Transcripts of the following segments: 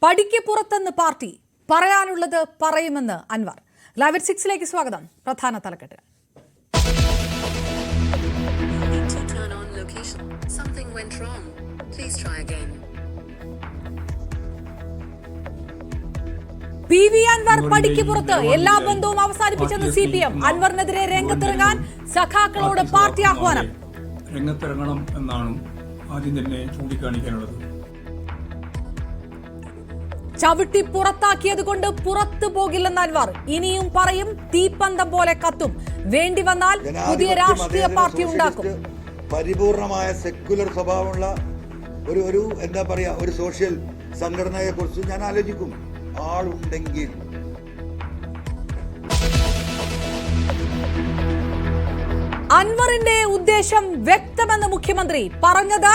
പടിക്ക് പുറത്തെന്ന് party, പറയാനുള്ളത് പറയുമെന്ന് Anwar. Live at 6ലേക്ക് സ്വാഗതം. പ്രധാന തലക്കെട്ടുകൾ. PV അൻവർ പടിക്ക് പുറത്ത്, എല്ലാ ബന്ധവും അവസാനിപ്പിച്ചെന്ന് CPM. അൻവറിനെതിരെ രംഗത്തിറങ്ങാൻ സഖാക്കളോട് പാർട്ടി ആഹ്വാനം. രംഗത്തിറങ്ങണം എന്നാണ് ആദ്യം തന്നെ ചൂണ്ടിക്കാണിക്കാനുള്ളത്. ചവിട്ടി പുറത്താക്കിയത് കൊണ്ട് പുറത്തു പോകില്ലെന്ന് അൻവർ. ഇനിയും പറയും, തീപ്പന്തം പോലെ കത്തും. വേണ്ടി വന്നാൽ പുതിയ രാഷ്ട്രീയ പാർട്ടി ഉണ്ടാക്കും. പരിപൂർണമായ സെക്യുലർ സ്വഭാവമുള്ള ഒരു എന്താ പറയാ, ഒരു സോഷ്യൽ സംഘടനയെ കുറിച്ച് ഞാൻ ആലോചിക്കും. ആളുണ്ടെങ്കിൽ അൻവറിന്റെ ഉദ്ദേശം വ്യക്തമെന്ന് മുഖ്യമന്ത്രി. പറഞ്ഞത്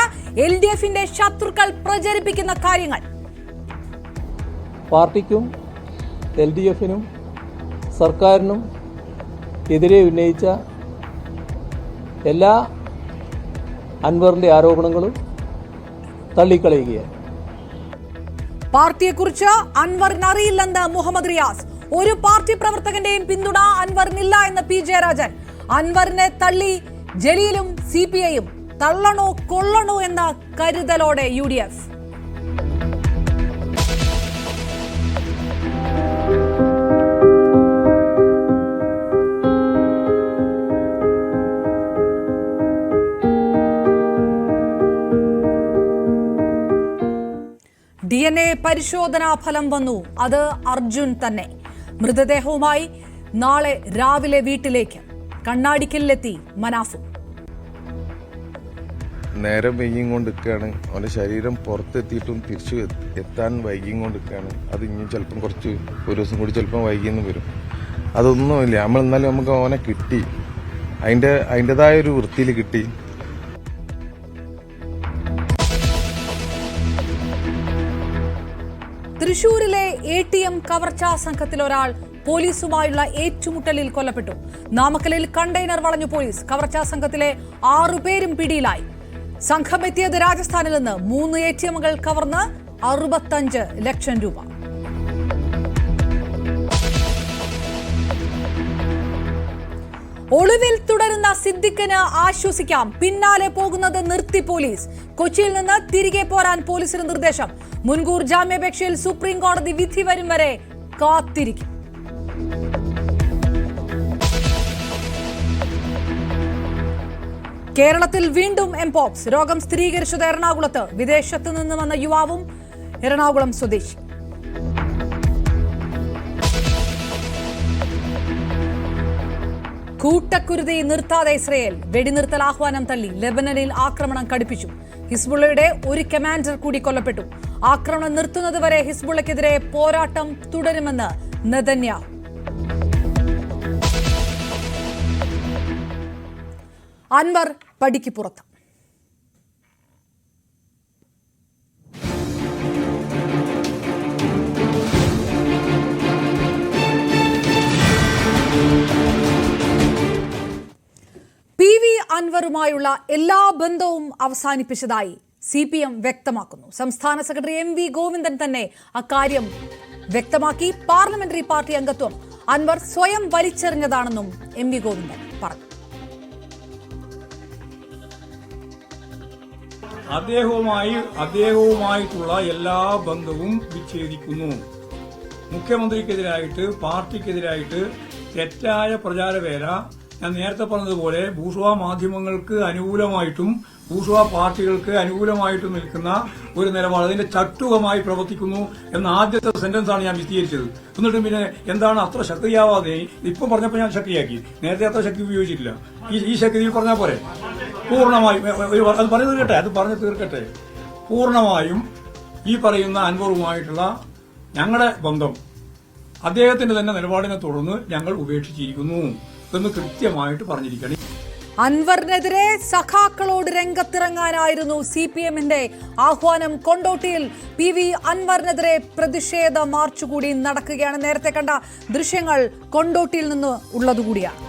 LDFന്റെ ശത്രുക്കൾ പ്രചരിപ്പിക്കുന്ന കാര്യങ്ങൾ. പാർട്ടിക്കും LDFനും സർക്കാരിനും എതിരെ ഉന്നയിച്ച എല്ലാ അൻവറിന്റെ ആരോപണങ്ങളും തള്ളിക്കളയുകയാണ്. പാർട്ടിയെക്കുറിച്ച് അൻവറിന് അറിയില്ലെന്ന് മുഹമ്മദ് റിയാസ്. ഒരു പാർട്ടി പ്രവർത്തകന്റെയും പിന്തുണ അൻവറിനില്ല എന്ന് P ജയരാജൻ. അൻവറിനെ തള്ളി ജലീലും CPIയും. തള്ളണോ കൊള്ളണോ എന്ന കരുതലോടെ UDF. DNA പരിശോധനാ ഫലം വന്നു. അത് അർജുൻ തന്നെ. മൃതദേഹവുമായി നാളെ രാവിലെ വീട്ടിലേക്ക്. കണ്ണാടിക്കലിലെത്തി മനാഫു. നേരം വൈകിയും കൊണ്ടിരിക്കുകയാണ്. അവൻ്റെ ശരീരം പുറത്തെത്തിയിട്ടും തിരിച്ചു എത്താൻ വൈകിയും കൊണ്ടിരിക്കുകയാണ്. അത് ഇനി ചിലപ്പം കുറച്ച് ഒരു ദിവസം കൂടി ചിലപ്പം വൈകിയെന്ന് വരും. അതൊന്നുമില്ല, നമ്മൾ എന്നാലും നമുക്ക് അവനെ കിട്ടി. അതിൻ്റെതായ ഒരു വൃത്തിയിൽ കിട്ടി. തൃശൂരിലെ ATM കവർച്ചാ സംഘത്തിൽ ഒരാൾ പോലീസുമായുള്ള ഏറ്റുമുട്ടലിൽ കൊല്ലപ്പെട്ടു. നാമക്കലിൽ കണ്ടെയ്നർ വളഞ്ഞു പോലീസ്. കവർച്ചാ സംഘത്തിലെ 6 പേരും പിടിയിലായി. സംഘം എത്തിയത് രാജസ്ഥാനിൽ നിന്ന്. 3 ATMകൾ കവർന്ന് 65 ലക്ഷം രൂപ. ഒളിവിൽ തുടരുന്ന സിദ്ദിഖിന് ആശ്വസിക്കാം. പിന്നാലെ പോകുന്നത് നിർത്തി പോലീസ്. കൊച്ചിയിൽ നിന്ന് തിരികെ പോരാൻ പോലീസിന് നിർദ്ദേശം. മുൻകൂർ ജാമ്യാപേക്ഷയിൽ സുപ്രീം കോടതി വിധി വരും വരെ കാത്തിരിക്കും. കേരളത്തിൽ വീണ്ടും എംപോക്സ്. രോഗം സ്ഥിരീകരിച്ചത് എറണാകുളത്ത്. വിദേശത്ത് നിന്ന് വന്ന യുവാവും എറണാകുളം സ്വദേശി. കൂട്ടക്കുരുതി നിർത്താതെ ഇസ്രയേൽ. വെടിനിർത്തൽ ആഹ്വാനം തള്ളി. ലെബനനിൽ ആക്രമണം കടുപ്പിച്ചു. ഹിസ്ബുള്ളയുടെ ഒരു കമാൻഡർ കൂടി കൊല്ലപ്പെട്ടു. ആക്രമണം നിർത്തുന്നതുവരെ ഹിസ്ബുള്ളക്കെതിരെ പോരാട്ടം തുടരുമെന്ന് നെതന്യാഹു. അൻവർ പടിക്ക് പുറത്ത്. PV അൻവറുമായുള്ള എല്ലാ ബന്ധവും അവസാനിപ്പിച്ചതായി CPM വ്യക്തമാക്കുന്നു. സംസ്ഥാന സെക്രട്ടറി MV ഗോവിന്ദൻ തന്നെ അക്കാര്യം വ്യക്തമാക്കി. പാർലമെന്ററി പാർട്ടി അംഗത്വം അൻവർ സ്വയം വലിച്ചെറിഞ്ഞതാണെന്നും MV ഗോവിന്ദൻ പറഞ്ഞു. അദ്ദേഹവുമായിട്ടുള്ള എല്ലാ ബന്ധവും വിച്ഛേദിക്കുന്നു. മുഖ്യമന്ത്രിക്കെതിരായിട്ട് പാർട്ടിക്കെതിരായിട്ട് തെറ്റായ പ്രചാരവേല ഞാൻ നേരത്തെ പറഞ്ഞതുപോലെ ബൂർഷ്വാ മാധ്യമങ്ങൾക്ക് അനുകൂലമായിട്ടും ബൂർഷ്വാ പാർട്ടികൾക്ക് അനുകൂലമായിട്ടും നിൽക്കുന്ന ഒരു നിലപാട് അതിന്റെ ചട്ടുകമായി പ്രവർത്തിക്കുന്നു എന്ന ആദ്യത്തെ സെന്റൻസ് ആണ് ഞാൻ വിശദീകരിച്ചത്. എന്നിട്ടും പിന്നെ എന്താണ് അത്ര ശക്തിയാവാതെ ഇപ്പം പറഞ്ഞപ്പോൾ ഞാൻ ശക്തിയാക്കി. നേരത്തെ അത്ര ശക്തി ഉപയോഗിച്ചിട്ടില്ല. ഈ ശക്തി പറഞ്ഞാൽ പോരെ. പൂർണ്ണമായും അത് പറഞ്ഞു തീർക്കട്ടെ. പൂർണ്ണമായും ഈ പറയുന്ന അൻവറുമായിട്ടുള്ള ഞങ്ങളുടെ ബന്ധം അദ്ദേഹത്തിന്റെ തന്നെ നിലപാടിനെ തുടർന്ന് ഞങ്ങൾ ഉപേക്ഷിച്ചിരിക്കുന്നു എന്ന് കൃത്യമായിട്ട് പറഞ്ഞിരിക്കണം. അൻവറിനെതിരെ സഖാക്കളോട് രംഗത്തിറങ്ങാനായിരുന്നു CPMന്റെ ആഹ്വാനം. കൊണ്ടോട്ടിയിൽ PV അൻവറിനെതിരെ പ്രതിഷേധ മാർച്ച് കൂടി നടക്കുകയാണ്. നേരത്തെ കണ്ട ദൃശ്യങ്ങൾ കൊണ്ടോട്ടിയിൽ നിന്ന് ഉള്ളതുകൂടിയാണ്.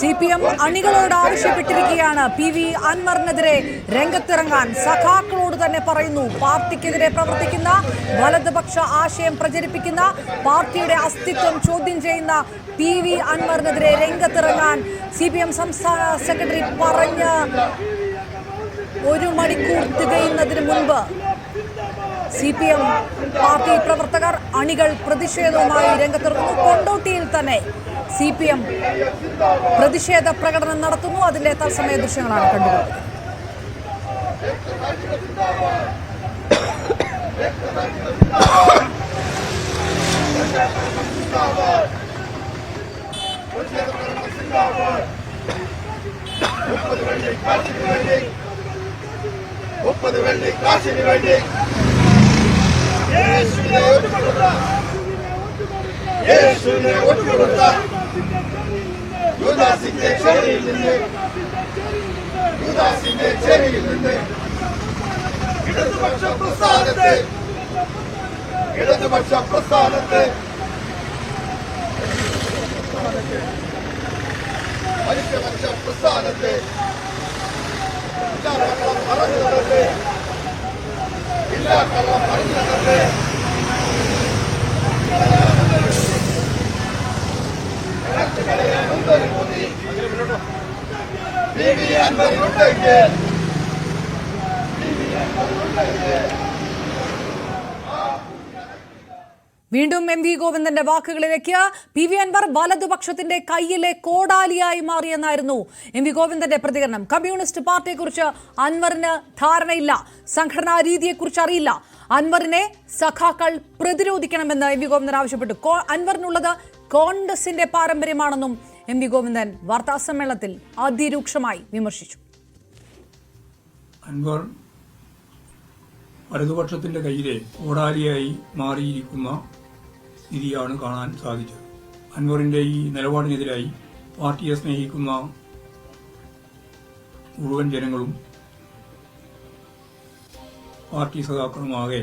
CPM അണികളോട് ആവശ്യപ്പെട്ടിരിക്കുകയാണ് PV അൻവറിനെതിരെ രംഗത്തിറങ്ങാൻ. സഖാക്കളോട് തന്നെ പറയുന്നു, പാർട്ടിക്കെതിരെ പ്രവർത്തിക്കുന്ന, വലതുപക്ഷ ആശയം പ്രചരിപ്പിക്കുന്ന, പാർട്ടിയുടെ അസ്തിത്വം ചോദ്യം ചെയ്യുന്ന PV അൻവറിനെതിരെ രംഗത്തിറങ്ങാൻ CPM സംസ്ഥാന സെക്രട്ടറി പറഞ്ഞ് 1 മണിക്കൂർ തികയുന്നതിന് മുൻപ് CPM പാർട്ടി പ്രവർത്തകർ അണികൾ പ്രതിഷേധവുമായി രംഗത്തിറങ്ങുന്നു. കൊണ്ടോട്ടിയിൽ തന്നെ CPM പ്രതിഷേധ പ്രകടനം നടത്തുന്നു. അതിന്റെ തത്സമയ ദൃശ്യങ്ങളാണ് കണ്ടുകൊണ്ടിരിക്കുന്നത്. ഇടതുപക്ഷ പ്രസ്ഥാനത്തെ മനുഷ്യപക്ഷ പ്രസ്ഥാനത്തെ പറഞ്ഞു നടന്നേ, ഇല്ലാ കള്ളം പറഞ്ഞു നടന്നേ. വീണ്ടും MV ഗോവിന്ദന്റെ വാക്കുകളിലേക്ക്. PV അൻവർ വലതുപക്ഷത്തിന്റെ കയ്യിലെ കോടാലിയായി മാറിയെന്നായിരുന്നു MV ഗോവിന്ദന്റെ പ്രതികരണം. കമ്മ്യൂണിസ്റ്റ് പാർട്ടിയെക്കുറിച്ച് അൻവറിന് ധാരണയില്ല, സംഘടനാ രീതിയെക്കുറിച്ച് അറിയില്ല. അൻവറിനെ സഖാക്കൾ പ്രതിരോധിക്കണമെന്ന് MV ഗോവിന്ദൻ ആവശ്യപ്പെട്ടു. അൻവറിനുള്ളത് കോൺഗ്രസിന്റെ പാരമ്പര്യമാണെന്നും MV ഗോവിന്ദൻ വാർത്താസമ്മേളനത്തിൽ അതിരൂക്ഷമായി വിമർശിച്ചു. അൻവർ വലതുപക്ഷത്തിന്റെ കയ്യിലെ കോടാലിയായി മാറിയിരിക്കുന്ന സ്ഥിതിയാണ് കാണാൻ സാധിച്ചത്. അൻവറിന്റെ ഈ നിലപാടിനെതിരായി പാർട്ടിയെ സ്നേഹിക്കുന്ന മുഴുവൻ ജനങ്ങളും പാർട്ടി സഖാക്കളുമാകെ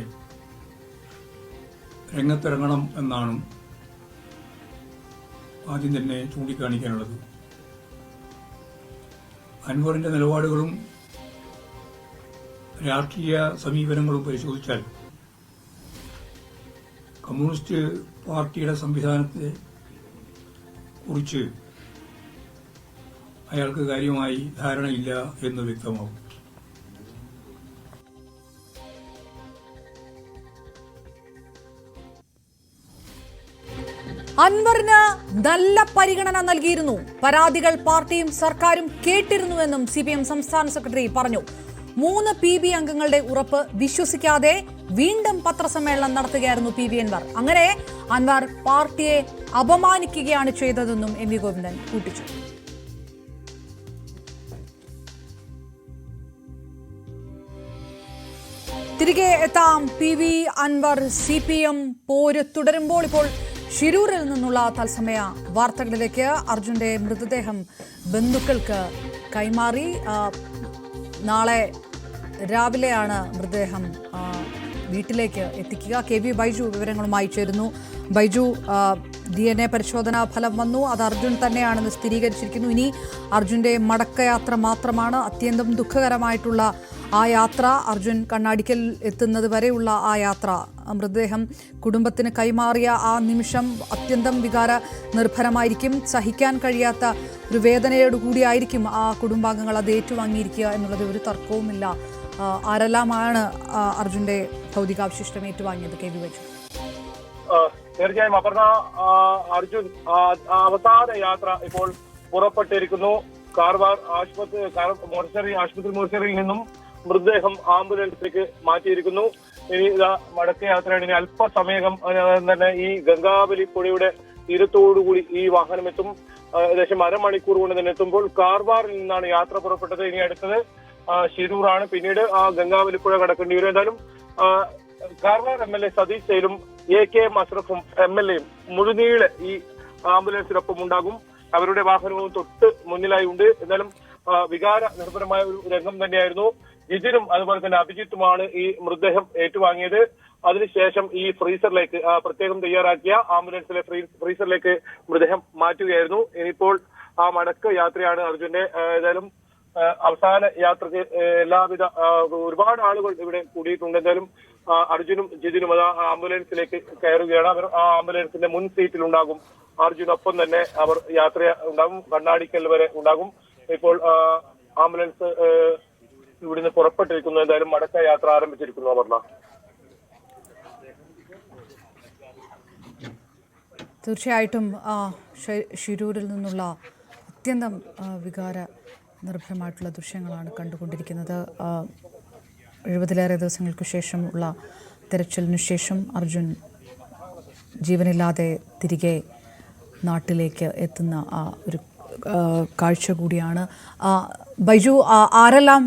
രംഗത്തിറങ്ങണം എന്നാണ് ആദ്യം തന്നെ ചൂണ്ടിക്കാണിക്കാനുള്ളത്. അൻവറിന്റെ നിലപാടുകളും രാഷ്ട്രീയ സമീപനങ്ങളും പരിശോധിച്ചാൽ കമ്മ്യൂണിസ്റ്റ് പാർട്ടിയുടെ സംവിധാനത്തെ കുറിച്ച് അയാൾക്ക് കാര്യമായി ധാരണയില്ല എന്ന് വ്യക്തമാകും. അൻവറിന് നല്ല പരിഗണന നൽകിയിരുന്നു, പരാതികൾ പാർട്ടിയും സർക്കാരും കേട്ടിരുന്നുവെന്നും CPM സംസ്ഥാന സെക്രട്ടറി പറഞ്ഞു. 3 PB അംഗങ്ങളുടെ ഉറപ്പ് വിശ്വസിക്കാതെ വീണ്ടും പത്രസമ്മേളനം നടത്തുകയായിരുന്നു PV അൻവർ. അങ്ങനെ അൻവർ പാർട്ടിയെ അപമാനിക്കുകയാണ് ചെയ്തതെന്നും MV ഗോവിന്ദൻ കൂട്ടിച്ചു. തിരികെ എത്താം. PV അൻവർ CPM പോര് തുടരുമ്പോൾ ഇപ്പോൾ ഷിരൂരിൽ നിന്നുള്ള തത്സമയ വാർത്തകളിലേക്ക്. അർജുന്റെ മൃതദേഹം ബന്ധുക്കൾക്ക് കൈമാറി. നാളെ രാവിലെയാണ് മൃതദേഹം വീട്ടിലേക്ക് എത്തിക്കുക. KV ബൈജു വിവരങ്ങളുമായി ചേരുന്നു. ബൈജു, DNA പരിശോധനാ ഫലം വന്നു, അത് അർജുൻ തന്നെയാണെന്ന് സ്ഥിരീകരിച്ചിരിക്കുന്നു. ഇനി അർജുന്റെ മടക്കയാത്ര മാത്രമാണ്. അത്യന്തം ദുഃഖകരമായിട്ടുള്ള ആ യാത്ര, അർജുൻ കണ്ണാടിക്കൽ എത്തുന്നത് വരെയുള്ള ആ യാത്ര, മൃതദേഹം കുടുംബത്തിന് കൈമാറിയ ആ നിമിഷം അത്യന്തം വികാര നിർഭരമായിരിക്കും. സഹിക്കാൻ കഴിയാത്ത ഒരു വേദനയോടുകൂടിയായിരിക്കും ആ കുടുംബാംഗങ്ങൾ അത് ഏറ്റുവാങ്ങിയിരിക്കുക എന്നുള്ളത് ഒരു തർക്കവുമില്ല. ആരെല്ലാമാണ് അർജുന്റെ ഭൗതികാവശിഷ്ടം ഏറ്റുവാങ്ങിയത്? KV ബൈജു. തീർച്ചയായും അപർണ, അർജുൻ അവസാന യാത്ര ഇപ്പോൾ പുറപ്പെട്ടിരിക്കുന്നു. കാർവാർ ആശുപത്രി മോർച്ചറിയിൽ നിന്നും മൃതദേഹം ആംബുലൻസിലേക്ക് മാറ്റിയിരിക്കുന്നു. ഇനി മടക്കയാത്രയാണ്. ഇനി അല്പസമയം തന്നെ ഈ ഗംഗാവലി പുഴയുടെ തീരത്തോടുകൂടി ഈ വാഹനം എത്തും. ഏകദേശം അരമണിക്കൂർ കൊണ്ട് തന്നെ എത്തുമ്പോൾ കാർവാറിൽ നിന്നാണ് യാത്ര പുറപ്പെട്ടത്. ഇനി അടുത്തത് ഷിരൂറാണ്. പിന്നീട് ആ ഗംഗാവലിപ്പുഴ കടക്കേണ്ടി വരും. എന്തായാലും കാർവാർ MLA സതീഷ് സൈലും AK അഷ്റഫും MLAയും മുഴുനീളെ ഈ ആംബുലൻസിനൊപ്പം ഉണ്ടാകും. അവരുടെ വാഹനവും തൊട്ട് മുന്നിലായി ഉണ്ട്. എന്നാലും വികാര നിർഭരമായ ഒരു രംഗം തന്നെയായിരുന്നു. ജിതിനും അതുപോലെ തന്നെ അഭിജിത്തുമാണ് ഈ മൃതദേഹം ഏറ്റുവാങ്ങിയത്. അതിനുശേഷം ഈ ഫ്രീസറിലേക്ക് പ്രത്യേകം തയ്യാറാക്കിയ ആംബുലൻസിലെ ഫ്രീസറിലേക്ക് മൃതദേഹം മാറ്റുകയായിരുന്നു. ഇനിയിപ്പോൾ ആ മടക്ക യാത്രയാണ് അർജുന്റെ. ഏതായാലും അവസാന യാത്രക്ക് എല്ലാവിധ ഒരുപാട് ആളുകൾ ഇവിടെ കൂടിയിട്ടുണ്ട്. എന്തായാലും അർജുനും ജിതിനും അത് ആംബുലൻസിലേക്ക് കയറുകയാണ്. അവർ ആ ആംബുലൻസിന്റെ മുൻ സീറ്റിലുണ്ടാകും. അർജുനൊപ്പം തന്നെ അവർ യാത്ര ഉണ്ടാകും, കണ്ണാടിക്കൽ വരെ ഉണ്ടാകും. ഇപ്പോൾ ആംബുലൻസ് ഇവിടുന്ന് പുറപ്പെട്ടിരിക്കുന്നു. എന്തായാലും മടക്ക യാത്ര ആരംഭിച്ചിരിക്കുന്നു. അപർണ, തീർച്ചയായിട്ടും ഷിരൂരിൽ നിന്നുള്ള അത്യന്തം വികാര നിർഭരമായിട്ടുള്ള ദൃശ്യങ്ങളാണ് കണ്ടുകൊണ്ടിരിക്കുന്നത്. 70ലേറെ ദിവസങ്ങൾക്ക് ശേഷമുള്ള തെരച്ചിലിനു ശേഷം അർജുൻ ജീവനില്ലാതെ തിരികെ നാട്ടിലേക്ക് എത്തുന്ന ഒരു കാഴ്ച കൂടിയാണ്. ബൈജു, ആരെല്ലാം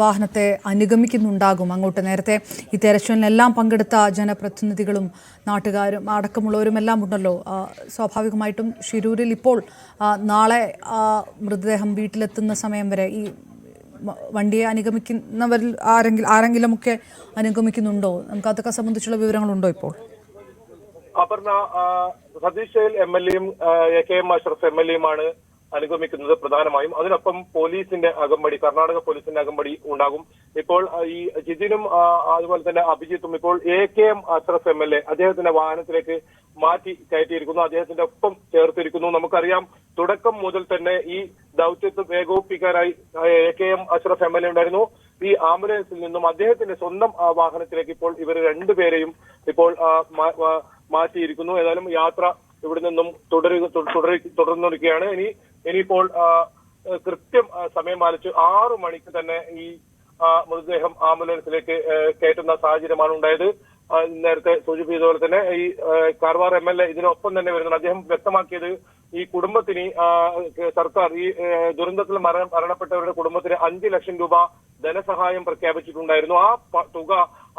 വാഹനത്തെ അനുഗമിക്കുന്നുണ്ടാകും അങ്ങോട്ട്? നേരത്തെ ഈ തെരച്ചിലിനെല്ലാം പങ്കെടുത്ത ജനപ്രതിനിധികളും നാട്ടുകാരും അടക്കമുള്ളവരുമെല്ലാം ഉണ്ടല്ലോ. സ്വാഭാവികമായിട്ടും ഷിരൂരിൽ ഇപ്പോൾ നാളെ മൃതദേഹം വീട്ടിലെത്തുന്ന സമയം വരെ ഈ വണ്ടിയെ അനുഗമിക്കുന്നവരിൽ ആരെങ്കിലുമൊക്കെ അനുഗമിക്കുന്നുണ്ടോ? നമുക്ക് അതൊക്കെ സംബന്ധിച്ചുള്ള വിവരങ്ങളുണ്ടോ ഇപ്പോൾ? അപർണ, സതീഷ് MLA-യും AK അഷ്റഫ് MLA-യുമാണ് അനുഗമിക്കുന്നത് പ്രധാനമായും. അതിനൊപ്പം പോലീസിന്റെ അകമ്പടി, കർണാടക പോലീസിന്റെ അകമ്പടി ഉണ്ടാകും. ഇപ്പോൾ ഈ ജിതിനും അതുപോലെ തന്നെ അഭിജിത്തും ഇപ്പോൾ AK അഷ്റഫ് MLA അദ്ദേഹത്തിന്റെ വാഹനത്തിലേക്ക് മാറ്റി കയറ്റിയിരിക്കുന്നു, അദ്ദേഹത്തിന്റെ ഒപ്പം ചേർത്തിരിക്കുന്നു. നമുക്കറിയാം, തുടക്കം മുതൽ തന്നെ ഈ ദൌത്യത്തെ ഏകോപിപ്പിക്കാനായി AK അഷ്റഫ് MLA ഉണ്ടായിരുന്നു. ഈ ആംബുലൻസിൽ നിന്നും അദ്ദേഹത്തിന്റെ സ്വന്തം വാഹനത്തിലേക്ക് ഇപ്പോൾ ഇവർ രണ്ടുപേരെയും ഇപ്പോൾ മാറ്റിയിരിക്കുന്നു. ഏതായാലും യാത്ര ഇവിടെ നിന്നും തുടർന്നിരിക്കുകയാണ്. ഇനിയിപ്പോൾ കൃത്യം സമയം പാലിച്ച് 6 മണിക്ക് തന്നെ ഈ മൃതദേഹം ആംബുലൻസിലേക്ക് കയറ്റുന്ന സാഹചര്യമാണ് ഉണ്ടായത്. നേരത്തെ സൂചിപ്പിച്ചതുപോലെ തന്നെ ഈ കാർവാർ MLA ഇതിനൊപ്പം തന്നെ വരുന്നുണ്ട്. അദ്ദേഹം വ്യക്തമാക്കിയത് ഈ കുടുംബത്തിന് സർക്കാർ ഈ ദുരന്തത്തിൽ മരണപ്പെട്ടവരുടെ കുടുംബത്തിന് 5 ലക്ഷം രൂപ ധനസഹായം പ്രഖ്യാപിച്ചിട്ടുണ്ടായിരുന്നു. ആ തുക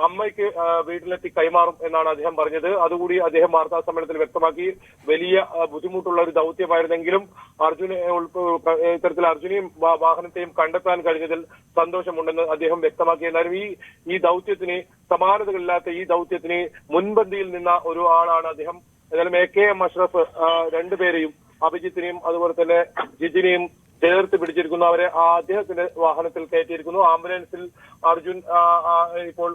അമ്മയ്ക്ക് വീട്ടിലെത്തി കൈമാറും എന്നാണ് അദ്ദേഹം പറഞ്ഞത്. അതുകൂടി അദ്ദേഹം വാർത്താ സമ്മേളനത്തിൽ വ്യക്തമാക്കി. വലിയ ബുദ്ധിമുട്ടുള്ള ഒരു ദൌത്യമായിരുന്നെങ്കിലും ഇത്തരത്തിൽ അർജുനെയും വാഹനത്തെയും കണ്ടെത്താൻ കഴിഞ്ഞതിൽ സന്തോഷമുണ്ടെന്ന് അദ്ദേഹം വ്യക്തമാക്കി. എന്നാലും ഈ ദൌത്യത്തിന് സമാനതകളില്ലാത്ത ഈ ദൌത്യത്തിന് മുൻപന്തിയിൽ നിന്ന ഒരു ആളാണ് അദ്ദേഹം. ഏതായാലും AK അഷ്റഫ് രണ്ടുപേരെയും, അഭിജിത്തിനെയും അതുപോലെ തന്നെ ജിജിനെയും ചേർത്ത് പിടിച്ചിരിക്കുന്നു. അവരെ അദ്ദേഹത്തിന്റെ വാഹനത്തിൽ കയറ്റിയിരിക്കുന്നു. ആംബുലൻസിൽ ഇപ്പോൾ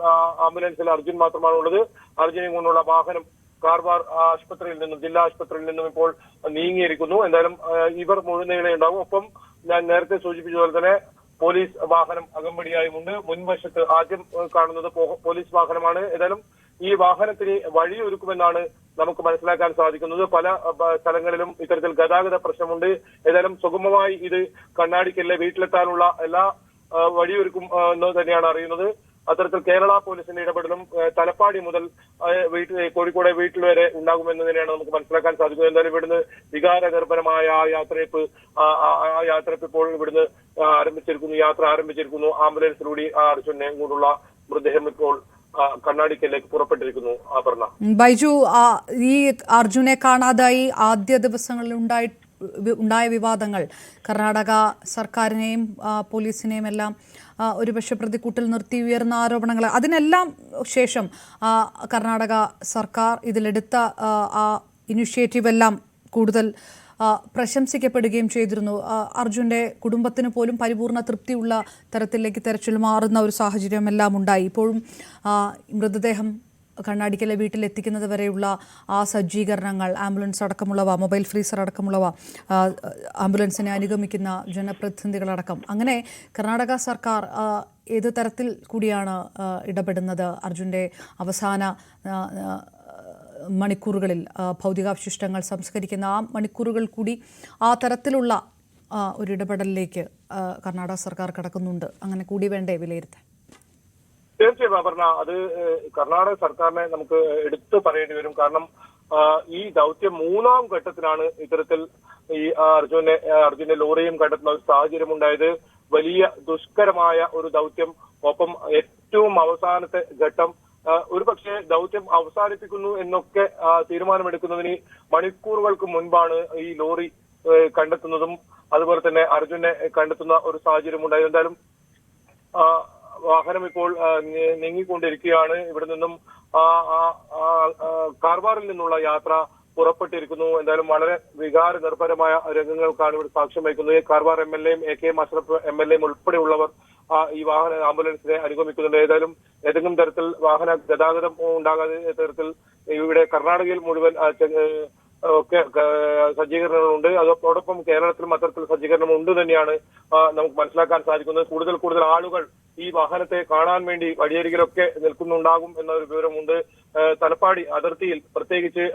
ആംബുലൻസിൽ അർജുൻ മാത്രമാണ് ഉള്ളത്. അർജുനെ കൊണ്ടുള്ള വാഹനം കാർവാർ ആശുപത്രിയിൽ നിന്നും, ജില്ലാ ആശുപത്രിയിൽ നിന്നും ഇപ്പോൾ നീങ്ങിയിരിക്കുന്നു. എന്തായാലും ഇവർ മുഴുനീളെ ഉണ്ടാകും. ഒപ്പം ഞാൻ നേരത്തെ സൂചിപ്പിച്ചതുപോലെ തന്നെ പോലീസ് വാഹനം അകമ്പടിയായുമുണ്ട്. മുൻവശത്ത് ആദ്യം കാണുന്നത് പോലീസ് വാഹനമാണ്. ഏതായാലും ഈ വാഹനത്തിന് വഴിയൊരുക്കുമെന്നാണ് നമുക്ക് മനസ്സിലാക്കാൻ സാധിക്കുന്നത്. പല സ്ഥലങ്ങളിലും ഇത്തരത്തിൽ ഗതാഗത പ്രശ്നമുണ്ട്. ഏതായാലും സുഗമമായി ഇത് കണ്ണാടിക്കലിലെ വീട്ടിലെത്താനുള്ള എല്ലാ വഴിയൊരുക്കും എന്ന് തന്നെയാണ് അറിയുന്നത്. അത്തരത്തിൽ കേരള പോലീസിന്റെ ഇടപെടലും തലപ്പാടി മുതൽ കോഴിക്കോട് വീട്ടിൽ വരെ ഉണ്ടാകുമെന്ന് തന്നെയാണ് നമുക്ക് മനസ്സിലാക്കാൻ സാധിക്കുന്നത്. എന്തായാലും ഇവിടുന്ന് വികാരഗർഭരമായ ആ യാത്രയപ്പ് ഇപ്പോൾ ഇവിടുന്ന് യാത്ര ആരംഭിച്ചിരിക്കുന്നു. ആംബുലൻസിലൂടെ അർജുനെ കൊണ്ടുള്ള മൃതദേഹം ഇപ്പോൾ കണ്ണാടിക്കലേക്ക് പുറപ്പെട്ടിരിക്കുന്നു. അപർണ, ബൈജു, ഈ അർജുനെ കാണാതായി ആദ്യ ദിവസങ്ങളിൽ ഉണ്ടായ വിവാദങ്ങൾ കർണാടക സർക്കാരിനെയും പോലീസിനെയും എല്ലാം ഒരുപക്ഷെ പ്രതിക്കൂട്ടിൽ നിർത്തി ഉയർന്ന ആരോപണങ്ങൾ, അതിനെല്ലാം ശേഷം കർണാടക സർക്കാർ ഇതിലെടുത്ത ഇനിഷ്യേറ്റീവ് എല്ലാം കൂടുതൽ പ്രശംസിക്കപ്പെടുകയും ചെയ്തിരുന്നു. അർജുൻ്റെ കുടുംബത്തിന് പോലും പരിപൂർണ തൃപ്തിയുള്ള തരത്തിലേക്ക് തെരച്ചിൽ മാറുന്ന ഒരു സാഹചര്യമെല്ലാം ഉണ്ടായി. ഇപ്പോഴും മൃതദേഹം കണ്ണാടിക്കലെ വീട്ടിലെത്തിക്കുന്നത് വരെയുള്ള ആ സജ്ജീകരണങ്ങൾ, ആംബുലൻസ് അടക്കമുള്ളവ, മൊബൈൽ ഫ്രീസർ അടക്കമുള്ളവ, ആംബുലൻസിനെ അനുഗമിക്കുന്ന ജനപ്രതിനിധികളടക്കം, അങ്ങനെ കർണാടക സർക്കാർ ഏത് തരത്തിൽ കൂടിയാണ് ഇടപെടുന്നത്? അർജുൻ്റെ അവസാന മണിക്കൂറുകളിൽ ഭൗതികാവശിഷ്ടങ്ങൾ സംസ്കരിക്കുന്ന ആ മണിക്കൂറുകൾ കൂടി ആ തരത്തിലുള്ള ഒരു ഇടപെടലിലേക്ക് കർണാടക സർക്കാർ കടക്കുന്നുണ്ട്. അങ്ങനെ കൂടി വേണ്ടേ വിലയിരുത്താൻ? തീർച്ചയായും അപർണ, അത് കർണാടക സർക്കാരിനെ നമുക്ക് എടുത്തു പറയേണ്ടി വരും. കാരണം ഈ ദൌത്യം 3ാം ഘട്ടത്തിലാണ് ഇത്തരത്തിൽ ഈ അർജുനെ ലോറിയും കണ്ടെത്തുന്ന ഒരു സാഹചര്യം ഉണ്ടായത്. വലിയ ദുഷ്കരമായ ഒരു ദൌത്യം. ഒപ്പം ഏറ്റവും അവസാനത്തെ ഘട്ടം, ഒരുപക്ഷെ ദൌത്യം അവസാനിപ്പിക്കുന്നു എന്നൊക്കെ തീരുമാനമെടുക്കുന്നതിന് മണിക്കൂറുകൾക്ക് മുൻപാണ് ഈ ലോറി കണ്ടെത്തുന്നതും അതുപോലെ തന്നെ അർജുനെ കണ്ടെത്തുന്ന ഒരു സാഹചര്യം ഉണ്ടായത്. എന്തായാലും വാഹനം ഇപ്പോൾ നീങ്ങിക്കൊണ്ടിരിക്കുകയാണ്. ഇവിടെ നിന്നും കാർവാറിൽ നിന്നുള്ള യാത്ര പുറപ്പെട്ടിരിക്കുന്നു. എന്തായാലും വളരെ വികാര നിർഭരമായ രംഗങ്ങൾക്കാണ് ഇവിടെ സാക്ഷ്യം വഹിക്കുന്നത്. Karwar MLA AK Ashraf MLA ഉൾപ്പെടെയുള്ളവർ ഈ വാഹന ആംബുലൻസിനെ അനുഗമിക്കുന്നുണ്ട്. ഏതായാലും ഏതെങ്കിലും തരത്തിൽ വാഹന ഗതാഗതം ഉണ്ടാകാതെ തരത്തിൽ ഇവിടെ കർണാടകയിൽ മുഴുവൻ ഒക്കെ സജ്ജീകരണങ്ങളുണ്ട്. അതോടൊപ്പം കേരളത്തിലും അത്തരത്തിൽ സജ്ജീകരണം ഉണ്ട് തന്നെയാണ് നമുക്ക് മനസ്സിലാക്കാൻ സാധിക്കുന്നത്. കൂടുതൽ ആളുകൾ ഈ വാഹനത്തെ കാണാൻ വേണ്ടി വഴിയരികിലൊക്കെ നിൽക്കുന്നുണ്ടാകും എന്നൊരു വിവരമുണ്ട്. തലപ്പാടി അതിർത്തിയിൽ പ്രത്യേകിച്ച്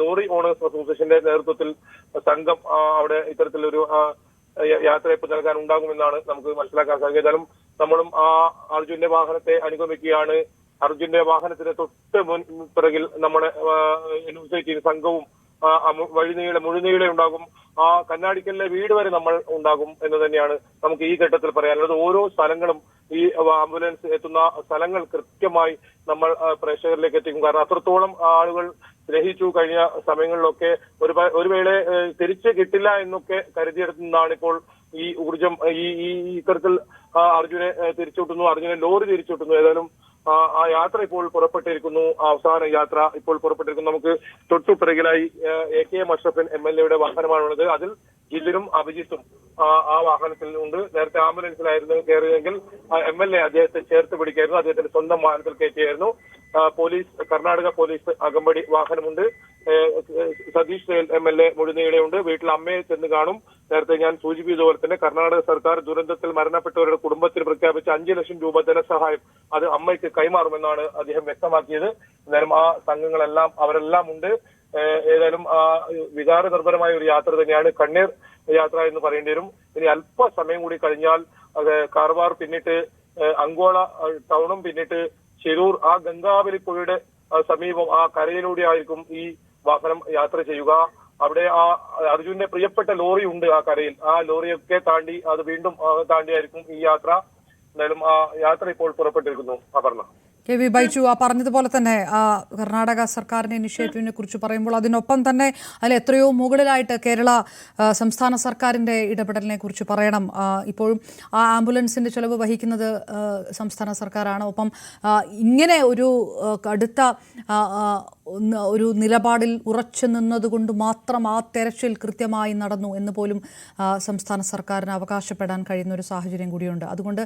ലോറി ഓണേഴ്സ് അസോസിയേഷന്റെ നേതൃത്വത്തിൽ സംഘം അവിടെ ഇത്തരത്തിലൊരു യാത്രയപ്പ് നൽകാൻ ഉണ്ടാകുമെന്നാണ് നമുക്ക് മനസ്സിലാക്കാൻ സാധിക്കും. നമ്മളും അർജുന്റെ വാഹനത്തെ അനുഗമിക്കുകയാണ്. അർജുന്റെ വാഹനത്തിന് തൊട്ട് പിറകിൽ നമ്മുടെ ന്യൂസ് സംഘവും മുഴുനീളെ ഉണ്ടാകും. കണ്ണാടിക്കലിലെ വീട് വരെ നമ്മൾ ഉണ്ടാകും എന്ന് തന്നെയാണ് നമുക്ക് ഈ ഘട്ടത്തിൽ പറയാനുള്ളത്. ഓരോ സ്ഥലങ്ങളും ഈ ആംബുലൻസ് എത്തുന്ന സ്ഥലങ്ങൾ കൃത്യമായി നമ്മൾ പ്രേക്ഷകരിലേക്ക് എത്തിക്കും. കാരണം അത്രത്തോളം ആളുകൾ ഗ്രഹിച്ചു കഴിഞ്ഞ സമയങ്ങളിലൊക്കെ ഒരു വേള തിരിച്ചു കിട്ടില്ല എന്നൊക്കെ കരുതിയെടുക്കുന്നതാണ് ഇപ്പോൾ ഈ ഊർജം ഈ ഇത്തരത്തിൽ അർജുനെ തിരിച്ചുവിട്ടുന്നു, അർജുനെ ലോറി തിരിച്ചുവിട്ടുന്നു. ഏതായാലും ആ യാത്ര ഇപ്പോൾ പുറപ്പെട്ടിരിക്കുന്നു. അവസാന യാത്ര ഇപ്പോൾ പുറപ്പെട്ടിരിക്കുന്നു. നമുക്ക് തൊട്ടുപിറകിലായി AK അഷ്റഫ് MLA വാഹനമാണുള്ളത്. അതിൽ ജിതിനും അഭിജിത്തും ആ വാഹനത്തിൽ ഉണ്ട്. നേരത്തെ ആംബുലൻസിലായിരുന്നു കയറിയെങ്കിൽ MLA അദ്ദേഹത്തെ ചേർത്ത് പിടിക്കായിരുന്നു. അദ്ദേഹത്തിന്റെ സ്വന്തം വാഹനത്തിൽ കയറ്റിയായിരുന്നു. കർണാടക പോലീസ് അകമ്പടി വാഹനമുണ്ട്. സതീഷ് MLA മുഴുനീളെയുണ്ട്. വീട്ടിൽ അമ്മയെ ചെന്ന് കാണും. നേരത്തെ ഞാൻ സൂചിപ്പിച്ചതുപോലെ തന്നെ കർണാടക സർക്കാർ ദുരന്തത്തിൽ മരണപ്പെട്ടവരുടെ കുടുംബത്തിന് പ്രഖ്യാപിച്ച 5 ലക്ഷം രൂപ ധനസഹായം അത് അമ്മയ്ക്ക് കൈമാറുമെന്നാണ് അദ്ദേഹം വ്യക്തമാക്കിയത്. എന്തായാലും ആ സംഘങ്ങളെല്ലാം അവരെല്ലാം ഉണ്ട്. ഏതായാലും വികാര നിർഭരമായ ഒരു യാത്ര തന്നെയാണ് കണ്ണീർ യാത്ര എന്ന് പറയേണ്ടി വരും. ഇനി അല്പസമയം കൂടി കഴിഞ്ഞാൽ കാർവാർ പിന്നിട്ട് അങ്കോള ടൗണും പിന്നിട്ട് ശിരൂർ ആ ഗംഗാവലിപ്പുഴയുടെ സമീപം ആ കരയിലൂടെ ആയിരിക്കും ഈ വാഹനം യാത്ര ചെയ്യുക. അവിടെ ആ അർജുന്റെ പ്രിയപ്പെട്ട ലോറി ഉണ്ട് ആ കരയിൽ. ആ ലോറിയൊക്കെ താണ്ടി അത് വീണ്ടും താണ്ടിയായിരിക്കും ഈ യാത്ര. എന്തായാലും ആ യാത്ര ഇപ്പോൾ പുറപ്പെട്ടിരിക്കുന്നു. അപർണ. KV ബൈജു പറഞ്ഞതുപോലെ തന്നെ കർണാടക സർക്കാരിന്റെ ഇനിഷ്യേറ്റീവിനെ കുറിച്ച് പറയുമ്പോൾ അതിനൊപ്പം തന്നെ അതിൽ എത്രയോ മുകളിലായിട്ട് കേരള സംസ്ഥാന സർക്കാരിന്റെ ഇടപെടലിനെ കുറിച്ച് പറയണം. ഇപ്പോഴും ആ ആംബുലൻസിന്റെ ചെലവ് വഹിക്കുന്നത് സംസ്ഥാന സർക്കാരാണ്. ഒപ്പം ഇങ്ങനെ ഒരു കടുത്ത ഒരു നിലപാടിൽ ഉറച്ചു നിന്നതുകൊണ്ട് മാത്രം ആ തെരച്ചിൽ കൃത്യമായി നടന്നു എന്ന് പോലും സംസ്ഥാന സർക്കാരിന് അവകാശപ്പെടാൻ കഴിയുന്ന ഒരു സാഹചര്യം കൂടിയുണ്ട്. അതുകൊണ്ട്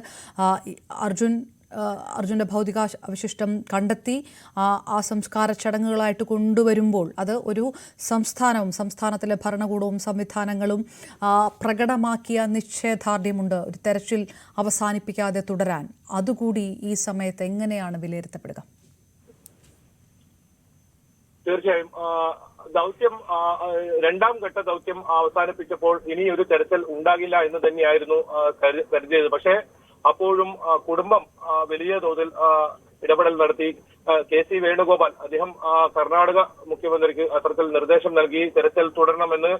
അർജുൻ്റെ ഭൗതിക അവശിഷ്ടം കണ്ടെത്തി ആ സംസ്കാര ചടങ്ങുകളായിട്ട് കൊണ്ടുവരുമ്പോൾ അത് ഒരു സംസ്ഥാനത്തിലെ ഭരണകൂടവും സംവിധാനങ്ങളും പ്രകടമാക്കിയ നിശ്ചയദാർഢ്യമുണ്ട് ഒരു തെരച്ചിൽ അവസാനിപ്പിക്കാതെ തുടരാൻ. അതുകൂടി ഈ സമയത്ത് എങ്ങനെയാണ് വിലയിരുത്തപ്പെടുക? തീർച്ചയായും ദൗത്യം രണ്ടാം ഘട്ട ദൗത്യം അവസാനിപ്പിച്ചപ്പോൾ ഇനി ഒരു തെരച്ചിൽ ഉണ്ടാകില്ല എന്ന് തന്നെയായിരുന്നു കരുതിയത്. പക്ഷേ അപ്പോഴും കുടുംബം വലിയ തോതിൽ ഇടപെടൽ നടത്തി. KC വേണുഗോപാൽ അദ്ദേഹം കർണാടക മുഖ്യമന്ത്രിക്ക് അത്തരത്തിൽ നിർദ്ദേശം നൽകി തെരച്ചിൽ തുടരണമെന്ന്.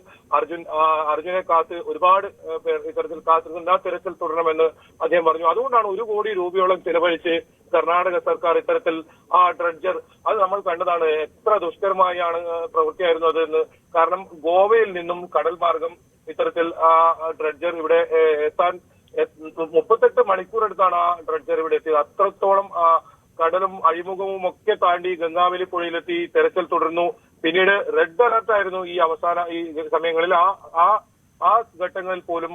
അർജുനെ കാത്ത് ഒരുപാട് പേർ ഇത്തരത്തിൽ കാത്തിരുന്ന തെരച്ചിൽ തുടരണമെന്ന് അദ്ദേഹം പറഞ്ഞു. അതുകൊണ്ടാണ് 1 കോടി രൂപയോളം ചെലവഴിച്ച് കർണാടക സർക്കാർ ഇത്തരത്തിൽ ആ ഡ്രഡ്ജർ അത് നമ്മൾ കണ്ടതാണ്. എത്ര ദുഷ്കരമായാണ് പ്രവൃത്തിയായിരുന്നു അതെന്ന്. കാരണം ഗോവയിൽ നിന്നും കടൽ മാർഗം ഇത്തരത്തിൽ ആ ഡ്രഡ്ജർ ഇവിടെ എത്താൻ 38 മണിക്കൂർ എടുത്താണ് ആ ഡ്രഡ്ജർ ഇവിടെ എത്തിയത്. അത്രത്തോളം കടലും അഴിമുഖവും ഒക്കെ താണ്ടി ഗംഗാവലി പുഴയിലെത്തി തെരച്ചിൽ തുടർന്നു. പിന്നീട് റെഡ് അലർട്ട് ആയിരുന്നു ഈ സമയങ്ങളിൽ. ആ ഘട്ടങ്ങളിൽ പോലും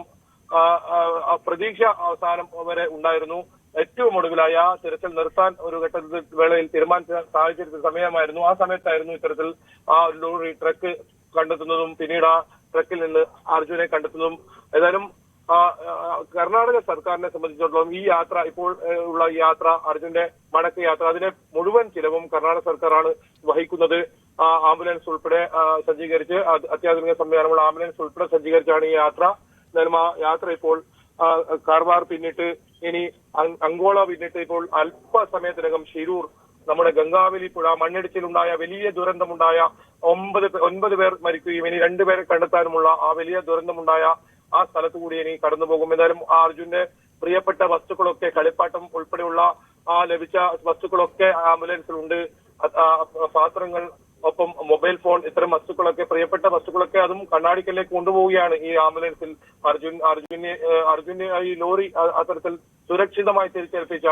പ്രതീക്ഷ അവസാനം വരെ ഉണ്ടായിരുന്നു. ഏറ്റവും ഒടുവിലായ തെരച്ചിൽ നിർത്താൻ ഒരു ഘട്ടത്തിൽ വേളയിൽ തീരുമാനിച്ച സാഹചര്യത്തിൽ സമയമായിരുന്നു. ആ സമയത്തായിരുന്നു ഇത്തരത്തിൽ ആ ലോറി ട്രക്ക് കണ്ടെത്തുന്നതും പിന്നീട് ആ ട്രക്കിൽ നിന്ന് അർജുനെ കണ്ടെത്തുന്നതും. ഏതായാലും കർണാടക സർക്കാരിനെ സംബന്ധിച്ചിടത്തോളം ഈ യാത്ര ഇപ്പോൾ ഉള്ള ഈ യാത്ര അർജുന്റെ മടക്ക യാത്ര അതിന്റെ മുഴുവൻ ചിലവും കർണാടക സർക്കാരാണ് വഹിക്കുന്നത്. ആംബുലൻസ് ഉൾപ്പെടെ സജ്ജീകരിച്ച് അത്യാധുനിക സംവിധാനമുള്ള ആംബുലൻസ് ഉൾപ്പെടെ സജ്ജീകരിച്ചാണ് ഈ യാത്ര. എന്നാലും ആ യാത്ര ഇപ്പോൾ കാർവാർ പിന്നിട്ട് ഇനി അങ്കോള പിന്നിട്ട് ഇപ്പോൾ അല്പസമയത്തിനകം ശിരൂർ നമ്മുടെ ഗംഗാവലി പുഴ മണ്ണിടിച്ചിലുണ്ടായ വലിയ ദുരന്തമുണ്ടായ 9 പേർ മരിക്കുകയും ഇനി 2 പേരെ കണ്ടെത്താനുമുള്ള ആ വലിയ ദുരന്തമുണ്ടായ ആ സ്ഥലത്തു കൂടി ഇനി കടന്നു പോകും. എന്തായാലും ആ അർജുന്റെ പ്രിയപ്പെട്ട വസ്തുക്കളൊക്കെ കളിപ്പാട്ടം ഉൾപ്പെടെയുള്ള ലഭിച്ച വസ്തുക്കളൊക്കെ ആംബുലൻസിലുണ്ട്. പാത്രങ്ങൾ ഒപ്പം മൊബൈൽ ഫോൺ ഇത്തരം വസ്തുക്കളൊക്കെ പ്രിയപ്പെട്ട വസ്തുക്കളൊക്കെ അതും കണ്ണാടിക്കലിലേക്ക് കൊണ്ടുപോവുകയാണ് ഈ ആംബുലൻസിൽ. അർജുനെ ഈ ലോറി അത്തരത്തിൽ സുരക്ഷിതമായി തിരിച്ചേൽപ്പിച്ച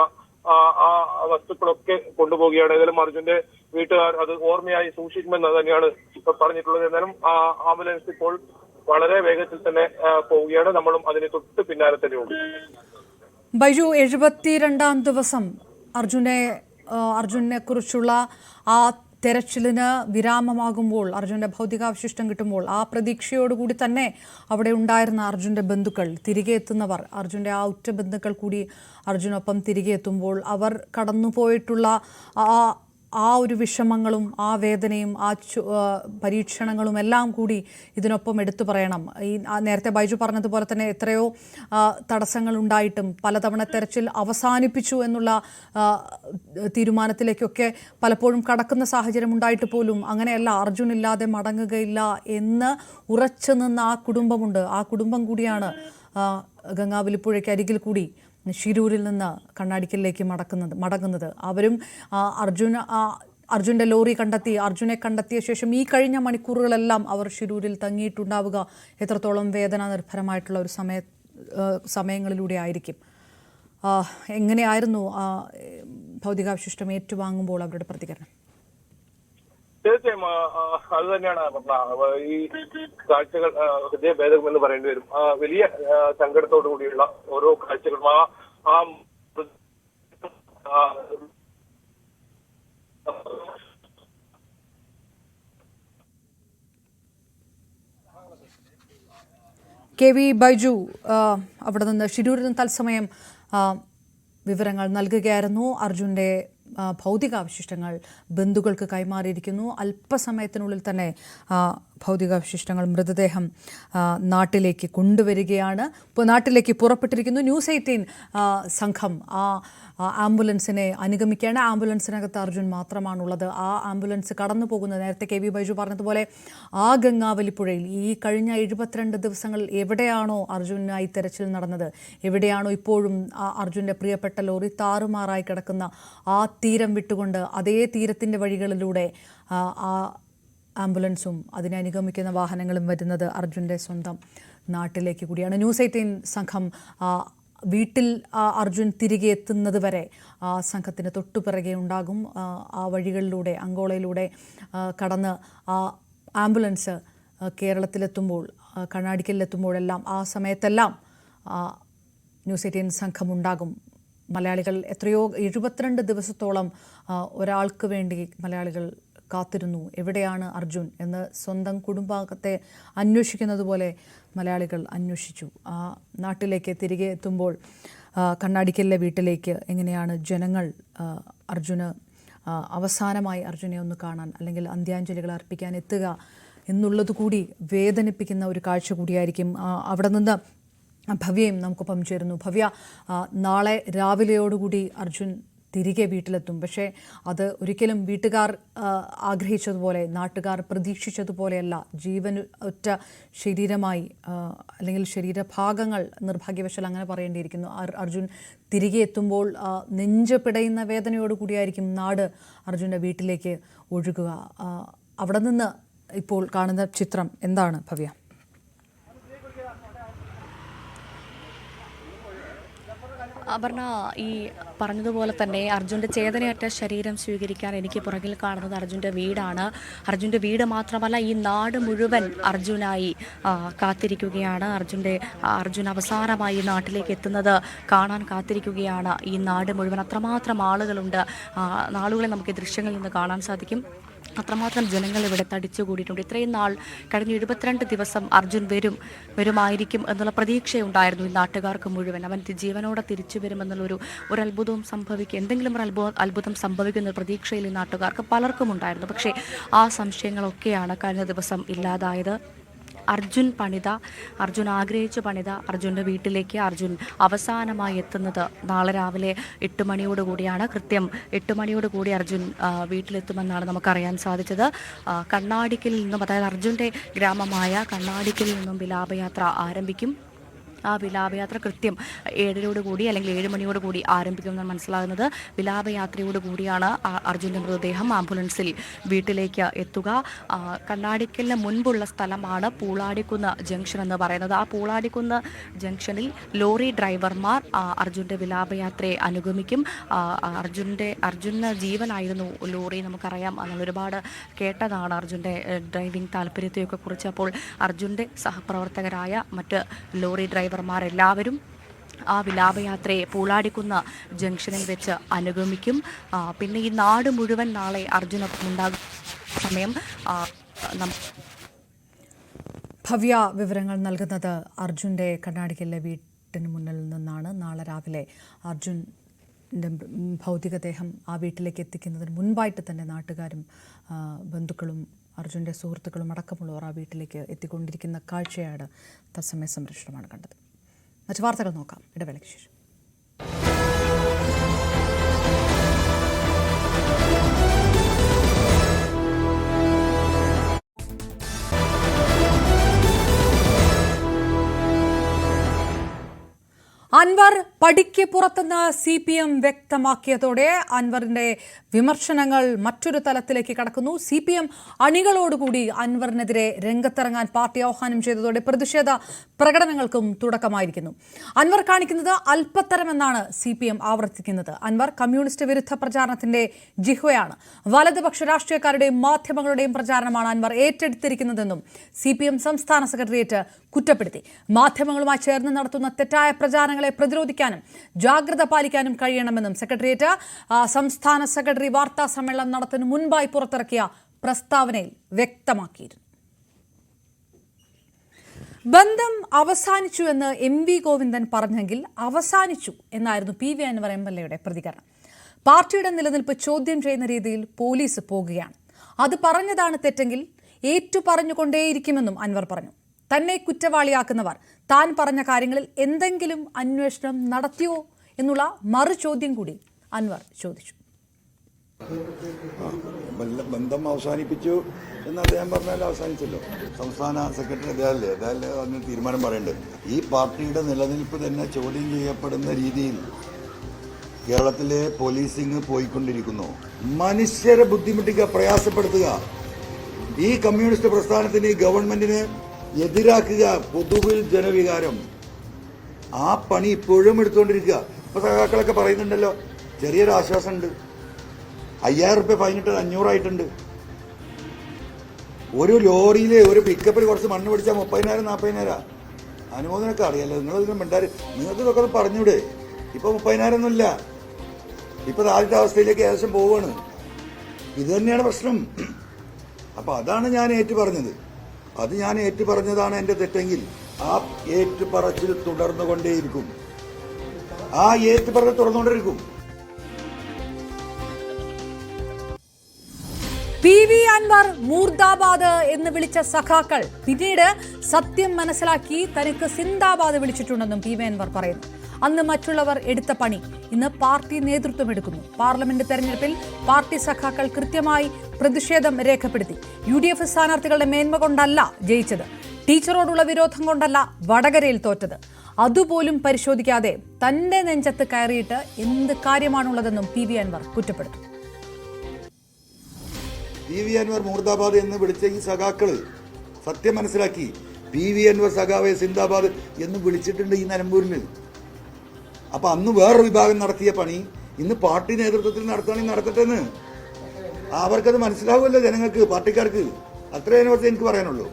ആ വസ്തുക്കളൊക്കെ കൊണ്ടുപോവുകയാണ്. ഏതായാലും അർജുന്റെ വീട്ടുകാർ അത് ഓർമ്മയായി സൂക്ഷിക്കുമെന്ന് തന്നെയാണ് ഇപ്പൊ പറഞ്ഞിട്ടുള്ളത്. എന്നാലും ആംബുലൻസ് ഇപ്പോൾ വളരെ വേഗത്തിൽ തന്നെ പോവുകയാണ്. നമ്മളും അതിന് തൊട്ട് പിന്നാലെ തന്നെയുണ്ട്. ബൈജു, 72ാം ദിവസം അർജുനെ കുറിച്ചുള്ള ആ തെരച്ചിലിന് വിരാമമാകുമ്പോൾ, അർജുന്റെ ഭൗതികാവശിഷ്ടം കിട്ടുമ്പോൾ ആ പ്രതീക്ഷയോടുകൂടി തന്നെ അവിടെ ഉണ്ടായിരുന്ന അർജുന്റെ ബന്ധുക്കൾ, തിരികെ എത്തുന്നവർ, അർജുന്റെ ആ ഉറ്റ ബന്ധുക്കൾ കൂടി അർജുനൊപ്പം തിരികെ എത്തുമ്പോൾ അവർ കടന്നുപോയിട്ടുള്ള ആ ഒരു വിഷമങ്ങളും ആ വേദനയും ആ പരീക്ഷണങ്ങളും എല്ലാം കൂടി ഇതിനൊപ്പം എടുത്തു പറയണം. നേരത്തെ ബൈജു പറഞ്ഞതുപോലെ തന്നെ എത്രയോ തടസ്സങ്ങൾ ഉണ്ടായിട്ടും പലതവണ തെരച്ചിൽ അവസാനിപ്പിച്ചു എന്നുള്ള തീരുമാനത്തിലേക്കൊക്കെ പലപ്പോഴും കടക്കുന്ന സാഹചര്യം ഉണ്ടായിട്ട് പോലും അങ്ങനെയല്ല, അർജുൻ ഇല്ലാതെ മടങ്ങുകയില്ല എന്ന് ഉറച്ചു നിന്ന ആ കുടുംബമുണ്ട്. ആ കുടുംബം കൂടിയാണ് ഗംഗാവലിപ്പുഴയ്ക്ക് അരികിൽ കൂടി ഷിരൂരിൽ നിന്ന് കണ്ണാടിക്കലിലേക്ക് മടങ്ങുന്നത്. അവരും അർജുൻ്റെ ലോറി അർജുനെ കണ്ടെത്തിയ ശേഷം ഈ കഴിഞ്ഞ മണിക്കൂറുകളെല്ലാം അവർ ഷിരൂരിൽ തങ്ങിയിട്ടുണ്ടാവുക എത്രത്തോളം വേദന നിർഭരമായിട്ടുള്ള ഒരു സമയങ്ങളിലൂടെ ആയിരിക്കും. എങ്ങനെയായിരുന്നു ഭൗതികാവശിഷ്ടം ഏറ്റുവാങ്ങുമ്പോൾ അവരുടെ പ്രതികരണം? തീർച്ചയായും അത് തന്നെയാണ് ഈ കാഴ്ചകൾ ഹൃദയഭേദകം എന്ന് പറയേണ്ടി വരും. വലിയ സങ്കടത്തോടു കൂടിയുള്ള ഓരോ കാഴ്ചകളും കെ വി ബൈജു അവിടെ നിന്ന് ഷിരൂരിൽ നിന്ന് തത്സമയം വിവരങ്ങൾ നൽകുകയായിരുന്നു. അർജുൻ്റെ ഭൗതികാവശിഷ്ടങ്ങൾ ബന്ധുക്കൾക്ക് കൈമാറിയിരിക്കുന്നു. അല്പസമയത്തിനുള്ളിൽ തന്നെ ഭൗതികാവശിഷ്ടങ്ങൾ, മൃതദേഹം നാട്ടിലേക്ക് കൊണ്ടുവരികയാണ്. നാട്ടിലേക്ക് പുറപ്പെട്ടിരിക്കുന്നു. ന്യൂസ് 18 സംഘം ആംബുലൻസിനെ അനുഗമിക്കുകയാണ്. ആംബുലൻസിനകത്ത് അർജുൻ മാത്രമാണുള്ളത്. ആ ആംബുലൻസ് കടന്നു പോകുന്നത്, നേരത്തെ കെ വി ബൈജു പറഞ്ഞതുപോലെ, ആ ഗംഗാവലിപ്പുഴയിൽ ഈ കഴിഞ്ഞ 72 ദിവസങ്ങളിൽ എവിടെയാണോ അർജുനായി തെരച്ചിൽ നടന്നത്, എവിടെയാണോ ഇപ്പോഴും അർജുൻ്റെ പ്രിയപ്പെട്ട ലോറി താറുമാറായി കിടക്കുന്ന ആ തീരം വിട്ടുകൊണ്ട് അതേ തീരത്തിൻ്റെ വഴികളിലൂടെ ആ ആംബുലൻസും അതിനെ അനുഗമിക്കുന്ന വാഹനങ്ങളും വരുന്നത് അർജുൻ്റെ സ്വന്തം നാട്ടിലേക്ക് കൂടിയാണ്. ന്യൂസ് 18 സംഘം വീട്ടിൽ അർജുൻ തിരികെ എത്തുന്നത് വരെ സംഘത്തിന് തൊട്ടുപിറകെ ഉണ്ടാകും. ആ വഴികളിലൂടെ, അങ്കോളയിലൂടെ കടന്ന് ആംബുലൻസ് കേരളത്തിലെത്തുമ്പോൾ, കണ്ണാടിക്കലിലെത്തുമ്പോഴെല്ലാം ആ സമയത്തെല്ലാം ന്യൂസ് 18 സംഘമുണ്ടാകും. മലയാളികൾ എത്രയോ 72 ദിവസത്തോളം ഒരാൾക്ക് വേണ്ടി മലയാളികൾ കാത്തിരുന്നു. എവിടെയാണ് അർജുൻ എന്ന് സ്വന്തം കുടുംബത്തെ അന്വേഷിക്കുന്നത് പോലെ മലയാളികൾ അന്വേഷിച്ചു. നാട്ടിലേക്ക് തിരികെ എത്തുമ്പോൾ കണ്ണാടിക്കലിലെ വീട്ടിലേക്ക് എങ്ങനെയാണ് ജനങ്ങൾ അവസാനമായി അർജുനെ ഒന്ന് കാണാൻ, അല്ലെങ്കിൽ അന്ത്യാഞ്ജലികൾ അർപ്പിക്കാൻ എത്തുക എന്നുള്ളത് കൂടി വേദനിപ്പിക്കുന്ന ഒരു കാഴ്ച കൂടിയായിരിക്കും. അവിടെ നിന്ന് ഭവ്യയും നമുക്കൊപ്പം ചേരുന്നു. ഭവ്യ, നാളെ രാവിലെയോടുകൂടി അർജുൻ തിരികെ വീട്ടിലെത്തും. പക്ഷേ അത് ഒരിക്കലും വീട്ടുകാർ ആഗ്രഹിച്ചതുപോലെ, നാട്ടുകാർ പ്രതീക്ഷിച്ചതുപോലെയല്ല. ജീവൻ ഒറ്റ ശരീരമായി, അല്ലെങ്കിൽ ശരീരഭാഗങ്ങൾ നിർഭാഗ്യവശാൽ അങ്ങനെ പറയേണ്ടിയിരിക്കുന്നു. അർജുൻ തിരികെ എത്തുമ്പോൾ നെഞ്ച് പിടയുന്ന വേദനയോടുകൂടിയായിരിക്കും നാട് അർജുൻ്റെ വീട്ടിലേക്ക് ഒഴുകുക. അവിടെ നിന്ന് ഇപ്പോൾ കാണുന്ന ചിത്രം എന്താണ് ഭവ്യ? അപർണ, ഈ പറഞ്ഞതുപോലെ തന്നെ അർജുൻ്റെ ചേതനയറ്റ ശരീരം സ്വീകരിക്കാൻ എനിക്ക് പുറകിൽ കാണുന്നത് അർജുൻ്റെ വീടാണ്. അർജുൻ്റെ വീട് മാത്രമല്ല, ഈ നാട് മുഴുവൻ അർജുനായി കാത്തിരിക്കുകയാണ്. അർജുൻ അവസാനമായി നാട്ടിലേക്ക് എത്തുന്നത് കാണാൻ കാത്തിരിക്കുകയാണ് ഈ നാട് മുഴുവൻ. അത്രമാത്രം ആളുകളുണ്ട്. ആളുകളെ നമുക്ക് ഈ ദൃശ്യങ്ങളിൽ നിന്ന് കാണാൻ സാധിക്കും. അത്രമാത്രം ജനങ്ങൾ ഇവിടെ തടിച്ചുകൂടിയിട്ടുണ്ട്. ഇത്രയും നാൾ, കഴിഞ്ഞ 72 ദിവസം അർജുൻ വരുമായിരിക്കും എന്നുള്ള പ്രതീക്ഷയുണ്ടായിരുന്നു ഈ നാട്ടുകാർക്ക് മുഴുവൻ. അവൻ ജീവനോടെ തിരിച്ചു വരുമെന്നുള്ളൊരു അത്ഭുതവും എന്തെങ്കിലും ഒരു അത്ഭുതം സംഭവിക്കുന്ന പ്രതീക്ഷയിൽ ഈ നാട്ടുകാർക്ക് പലർക്കും ഉണ്ടായിരുന്നു. പക്ഷേ ആ സംശയങ്ങളൊക്കെയാണ് കഴിഞ്ഞ ദിവസം ഇല്ലാതായത്. അർജുൻ ആഗ്രഹിച്ചു പണിത അർജുൻ്റെ വീട്ടിലേക്ക് അർജുൻ അവസാനമായി എത്തുന്നത് നാളെ രാവിലെ 8 മണിയോടുകൂടിയാണ്. കൃത്യം 8 മണിയോടുകൂടി അർജുൻ വീട്ടിലെത്തുമെന്നാണ് നമുക്കറിയാൻ സാധിച്ചത്. കണ്ണാടിക്കലിൽ നിന്നും, അതായത് അർജുൻ്റെ ഗ്രാമമായ കണ്ണാടിക്കലിൽ നിന്നും വിലാപയാത്ര ആരംഭിക്കും. ആ വിലാപയാത്ര കൃത്യം 7:00 അല്ലെങ്കിൽ 7 മണിയോടുകൂടി ആരംഭിക്കുമെന്നാണ് മനസ്സിലാകുന്നത്. വിലാപയാത്രയോടുകൂടിയാണ് അർജുൻ്റെ മൃതദേഹം ആംബുലൻസിൽ വീട്ടിലേക്ക് എത്തുക. കണ്ണാടിക്കലിന് മുൻപുള്ള സ്ഥലമാണ് പൂളാടിക്കുന്ന് ജംഗ്ഷൻ എന്ന് പറയുന്നത്. ആ പൂളാടിക്കുന്ന് ജംഗ്ഷനിൽ ലോറി ഡ്രൈവർമാർ അർജുൻ്റെ വിലാപയാത്രയെ അനുഗമിക്കും. അർജുന് ജീവനായിരുന്നു ലോറി, നമുക്കറിയാം. നമ്മൾ ഒരുപാട് കേട്ടതാണ് അർജുൻ്റെ ഡ്രൈവിംഗ് താല്പര്യത്തെയൊക്കെ കുറിച്ച്. അപ്പോൾ അർജുൻ്റെ സഹപ്രവർത്തകരായ മറ്റ് ലോറി ഡ്രൈവർമാരെല്ലാവരും ആ വിലാപയാത്രയെ പൂളാടിക്കുന്ന ജംഗ്ഷനിൽ വെച്ച് അനുഗമിക്കും. പിന്നെ ഈ നാട് മുഴുവൻ നാളെ അർജുനൊപ്പം ഉണ്ടാകും സമയം. ഭവ്യ വിവരങ്ങൾ നൽകുന്നത് അർജുൻ്റെ കണ്ണാടിക്കലിലെ വീട്ടിന് മുന്നിൽ നിന്നാണ്. നാളെ രാവിലെ അർജുൻ്റെ ഭൗതികദേഹം ആ വീട്ടിലേക്ക് എത്തിക്കുന്നതിന് മുൻപായിട്ട് തന്നെ നാട്ടുകാരും ബന്ധുക്കളും അർജുൻ്റെ സുഹൃത്തുക്കളും അടക്കമുള്ളവർ ആ വീട്ടിലേക്ക് എത്തിക്കൊണ്ടിരിക്കുന്ന കാഴ്ചയാണ് തത്സമയ സംരക്ഷണമാണ് കണ്ടത്. മറ്റു വാർത്തകൾ നോക്കാം ഇടവേളയ്ക്ക് ശേഷം. അൻവർ പടിക്ക് പുറത്തുനിന്ന് CPM വ്യക്തമാക്കിയതോടെ അൻവറിന്റെ വിമർശനങ്ങൾ മറ്റൊരു തലത്തിലേക്ക് കടക്കുന്നു. CPM അണികളോടുകൂടി അൻവറിനെതിരെ രംഗത്തിറങ്ങാൻ പാർട്ടി ആഹ്വാനം ചെയ്തതോടെ പ്രതിഷേധ പ്രകടനങ്ങൾക്കും തുടക്കമായിരിക്കുന്നു. അൻവർ കാണിക്കുന്നത് അല്പത്തരമെന്നാണ് CPM ആവർത്തിക്കുന്നത്. അൻവർ കമ്മ്യൂണിസ്റ്റ് വിരുദ്ധ പ്രചാരണത്തിന്റെ ജിഹ്വയാണ്. വലതുപക്ഷ രാഷ്ട്രീയക്കാരുടെയും മാധ്യമങ്ങളുടെയും പ്രചാരണമാണ് അൻവർ ഏറ്റെടുത്തിരിക്കുന്നതെന്നും CPM സംസ്ഥാന സെക്രട്ടേറിയറ്റ് കുറ്റപ്പെടുത്തി. മാധ്യമങ്ങളുമായി ചേർന്ന് നടത്തുന്ന തെറ്റായ പ്രചാരണങ്ങളെ പ്രതിരോധിക്കാനും ജാഗ്രത പാലിക്കാനും കഴിയണമെന്നും സെക്രട്ടേറിയറ്റ് സംസ്ഥാന സെക്രട്ടറി വാർത്താ സമ്മേളനം നടത്തുന്നതിന് മുൻപായി പുറത്തിറക്കിയ പ്രസ്താവനയിൽ വ്യക്തമാക്കിയിരുന്നു. ബന്ധം അവസാനിച്ചു എന്ന് MV ഗോവിന്ദൻ പറഞ്ഞെങ്കിൽ അവസാനിച്ചു എന്നായിരുന്നു PV അൻവർ MLA യുടെ പ്രതികരണം. പാർട്ടിയുടെ നിലനിൽപ്പ് ചോദ്യം ചെയ്യുന്ന രീതിയിൽ പോലീസ് പോകുകയാണ്. അത് പറഞ്ഞതാണ് തെറ്റെങ്കിൽ ഏറ്റുപറഞ്ഞുകൊണ്ടേയിരിക്കുമെന്നും അൻവർ പറഞ്ഞു. തന്നെ കുറ്റവാളിയാക്കുന്നവർ താൻ പറഞ്ഞ കാര്യങ്ങളിൽ എന്തെങ്കിലും അന്വേഷണം നടത്തിയോ എന്നുള്ള മറു ചോദ്യം കൂടി അൻവർ ചോദിച്ചു. ബന്ധം അവസാനിപ്പിച്ചു എന്ന് അദ്ദേഹം പറഞ്ഞാൽ അവസാനിച്ചല്ലോ. സംസ്ഥാന സെക്രട്ടറി അദ്ദേഹമല്ലേ അതിന് തീരുമാനം പറയേണ്ടത്. ഈ പാർട്ടിയുടെ നിലനിൽപ്പ് തന്നെ ചോദ്യം ചെയ്യപ്പെടുന്ന രീതിയിൽ കേരളത്തിലെ പോലീസിംഗ് പോയിക്കൊണ്ടിരിക്കുന്നു. മനുഷ്യരെ ബുദ്ധിമുട്ടിക്കുക, പ്രയാസപ്പെടുത്തുക, ഈ കമ്മ്യൂണിസ്റ്റ് പ്രസ്ഥാനത്തിന്, ഈ ഗവൺമെന്റിന് എതിരാക്കുക, പൊതുവിൽ ജനവികാരം, ആ പണി ഇപ്പോഴും എടുത്തുകൊണ്ടിരിക്കുക. ഇപ്പൊ സഖാക്കളൊക്കെ പറയുന്നുണ്ടല്ലോ, ചെറിയൊരു ആശ്വാസമുണ്ട്. 5000 റുപ്യ ഫൈനിട്ട് 500 ആയിട്ടുണ്ട്. ഒരു ലോറിയിൽ ഒരു പിക്കപ്പിൽ കുറച്ച് മണ്ണ് പിടിച്ചാൽ 30,000 40,000 അനുമോദനമൊക്കെ അറിയാലോ. നിങ്ങളിതിന് മിണ്ടാറ്, നിങ്ങൾക്ക് ഇതൊക്കെ പറഞ്ഞൂടെ? ഇപ്പൊ 30,000 ഒന്നുമില്ല. ഇപ്പൊ ആദ്യത്തെ അവസ്ഥയിലേക്ക് ഏകദേശം പോവാണ്. ഇത് തന്നെയാണ് പ്രശ്നം. അപ്പൊ അതാണ് ഞാൻ ഏറ്റുപറഞ്ഞത്. അത് ഞാൻ ഏറ്റുപറഞ്ഞതാണ് എന്റെ തെറ്റെങ്കിൽ ആ ഏറ്റുപറച്ചിൽ തുടർന്നുകൊണ്ടേയിരിക്കും. ആ ഏറ്റുപറച്ചിൽ തുടർന്നുകൊണ്ടിരിക്കും. PV അൻവർ മൂർദാബാദ് എന്ന് വിളിച്ച സഖാക്കൾ പിന്നീട് സത്യം മനസ്സിലാക്കി തനിക്ക് സിന്ദാബാദ് വിളിച്ചിട്ടുണ്ടെന്നും PV അൻവർ പറയുന്നു. അന്ന് മറ്റുള്ളവർ എടുത്ത പണി ഇന്ന് പാർട്ടി നേതൃത്വം എടുക്കുന്നു. പാർലമെന്റ് തെരഞ്ഞെടുപ്പിൽ പാർട്ടി സഖാക്കൾ കൃത്യമായി പ്രതിഷേധം രേഖപ്പെടുത്തി. UDF സ്ഥാനാർത്ഥികളുടെ മേന്മ കൊണ്ടല്ല ജയിച്ചത്, ടീച്ചറോടുള്ള വിരോധം കൊണ്ടല്ല വടകരയിൽ തോറ്റത്. അതുപോലും പരിശോധിക്കാതെ തന്റെ നെഞ്ചത്ത് കയറിയിട്ട് എന്ത് കാര്യമാണുള്ളതെന്നും PV അൻവർ കുറ്റപ്പെടുത്തി. PV അൻവർ മൂർദാബാദ് എന്ന് വിളിച്ച ഈ സഖാക്കള് സത്യം മനസ്സിലാക്കി PV അൻവർ സഖാവെ സിന്ദാബാദ് എന്ന് വിളിച്ചിട്ടുണ്ട് ഈ നിലമ്പൂരിൽ. അപ്പൊ അന്ന് വേറൊരു വിഭാഗം നടത്തിയ പണി ഇന്ന് പാർട്ടി നേതൃത്വത്തിൽ നടത്തുകയാണെങ്കിൽ നടത്തട്ടെന്ന് അവർക്കത് മനസ്സിലാവുമല്ലോ ജനങ്ങൾക്ക്, പാർട്ടിക്കാർക്ക്. അത്രയും കുറച്ച് എനിക്ക് പറയാനുള്ളൂ.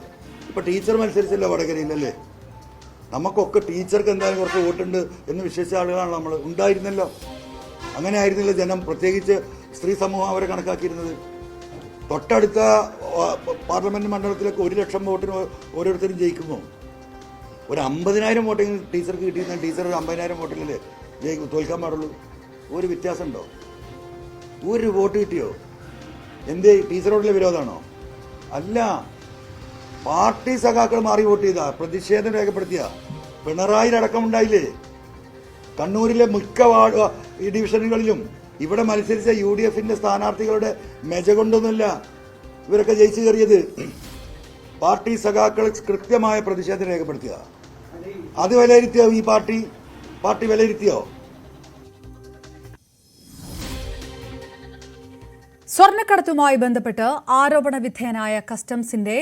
ഇപ്പൊ ടീച്ചർ മത്സരിച്ചല്ലോ വടകരയിലല്ലേ. നമുക്കൊക്കെ ടീച്ചർക്ക് എന്തായാലും കുറച്ച് വോട്ടുണ്ട് എന്ന് വിശ്വസിച്ച ആളുകളാണ് നമ്മൾ. ഉണ്ടായിരുന്നല്ലോ, അങ്ങനെ ആയിരുന്നില്ല ജനം, പ്രത്യേകിച്ച് സ്ത്രീ സമൂഹം അവരെ കണക്കാക്കിയിരുന്നത്. തൊട്ടടുത്ത പാർലമെന്റ് മണ്ഡലത്തിലൊക്കെ 1,00,000 വോട്ടിന് ഓരോരുത്തരും ജയിക്കുമ്പോൾ ഒരു 50,000 വോട്ടെങ്കിലും ടീച്ചർക്ക് കിട്ടിയിരുന്ന ടീച്ചർ ഒരു 50,000 വോട്ടിലല്ലേ തോൽക്കാൻ പാടുള്ളൂ. ഒരു വ്യത്യാസമുണ്ടോ? ഒരു വോട്ട് കിട്ടിയോ? എന്തേ ടീച്ചറോടുള്ള വിരോധമാണോ? അല്ല, പാർട്ടി സഖാക്കൾ മാറി വോട്ട് ചെയ്ത, പ്രതിഷേധം രേഖപ്പെടുത്തിയ പിണറായിലടക്കം ഉണ്ടായില്ലേ. കണ്ണൂരിലെ മിക്ക ഡിവിഷനുകളിലും ഇവിടെ മത്സരിച്ച UDFന്റെ സ്ഥാനാർത്ഥികളുടെ മെജ കൊണ്ടൊന്നുമില്ല ഇവരൊക്കെ ജയിച്ചു കയറിയത്. പാർട്ടി സഖാക്കൾ കൃത്യമായ പ്രതിഷേധം രേഖപ്പെടുത്തുക. അത് വിലയിരുത്തിയോ ഈ പാർട്ടി വിലയിരുത്തിയോ? സ്വർണ്ണക്കടത്തുമായി ബന്ധപ്പെട്ട് ആരോപണ വിധേയനായ കസ്റ്റംസിന്റെ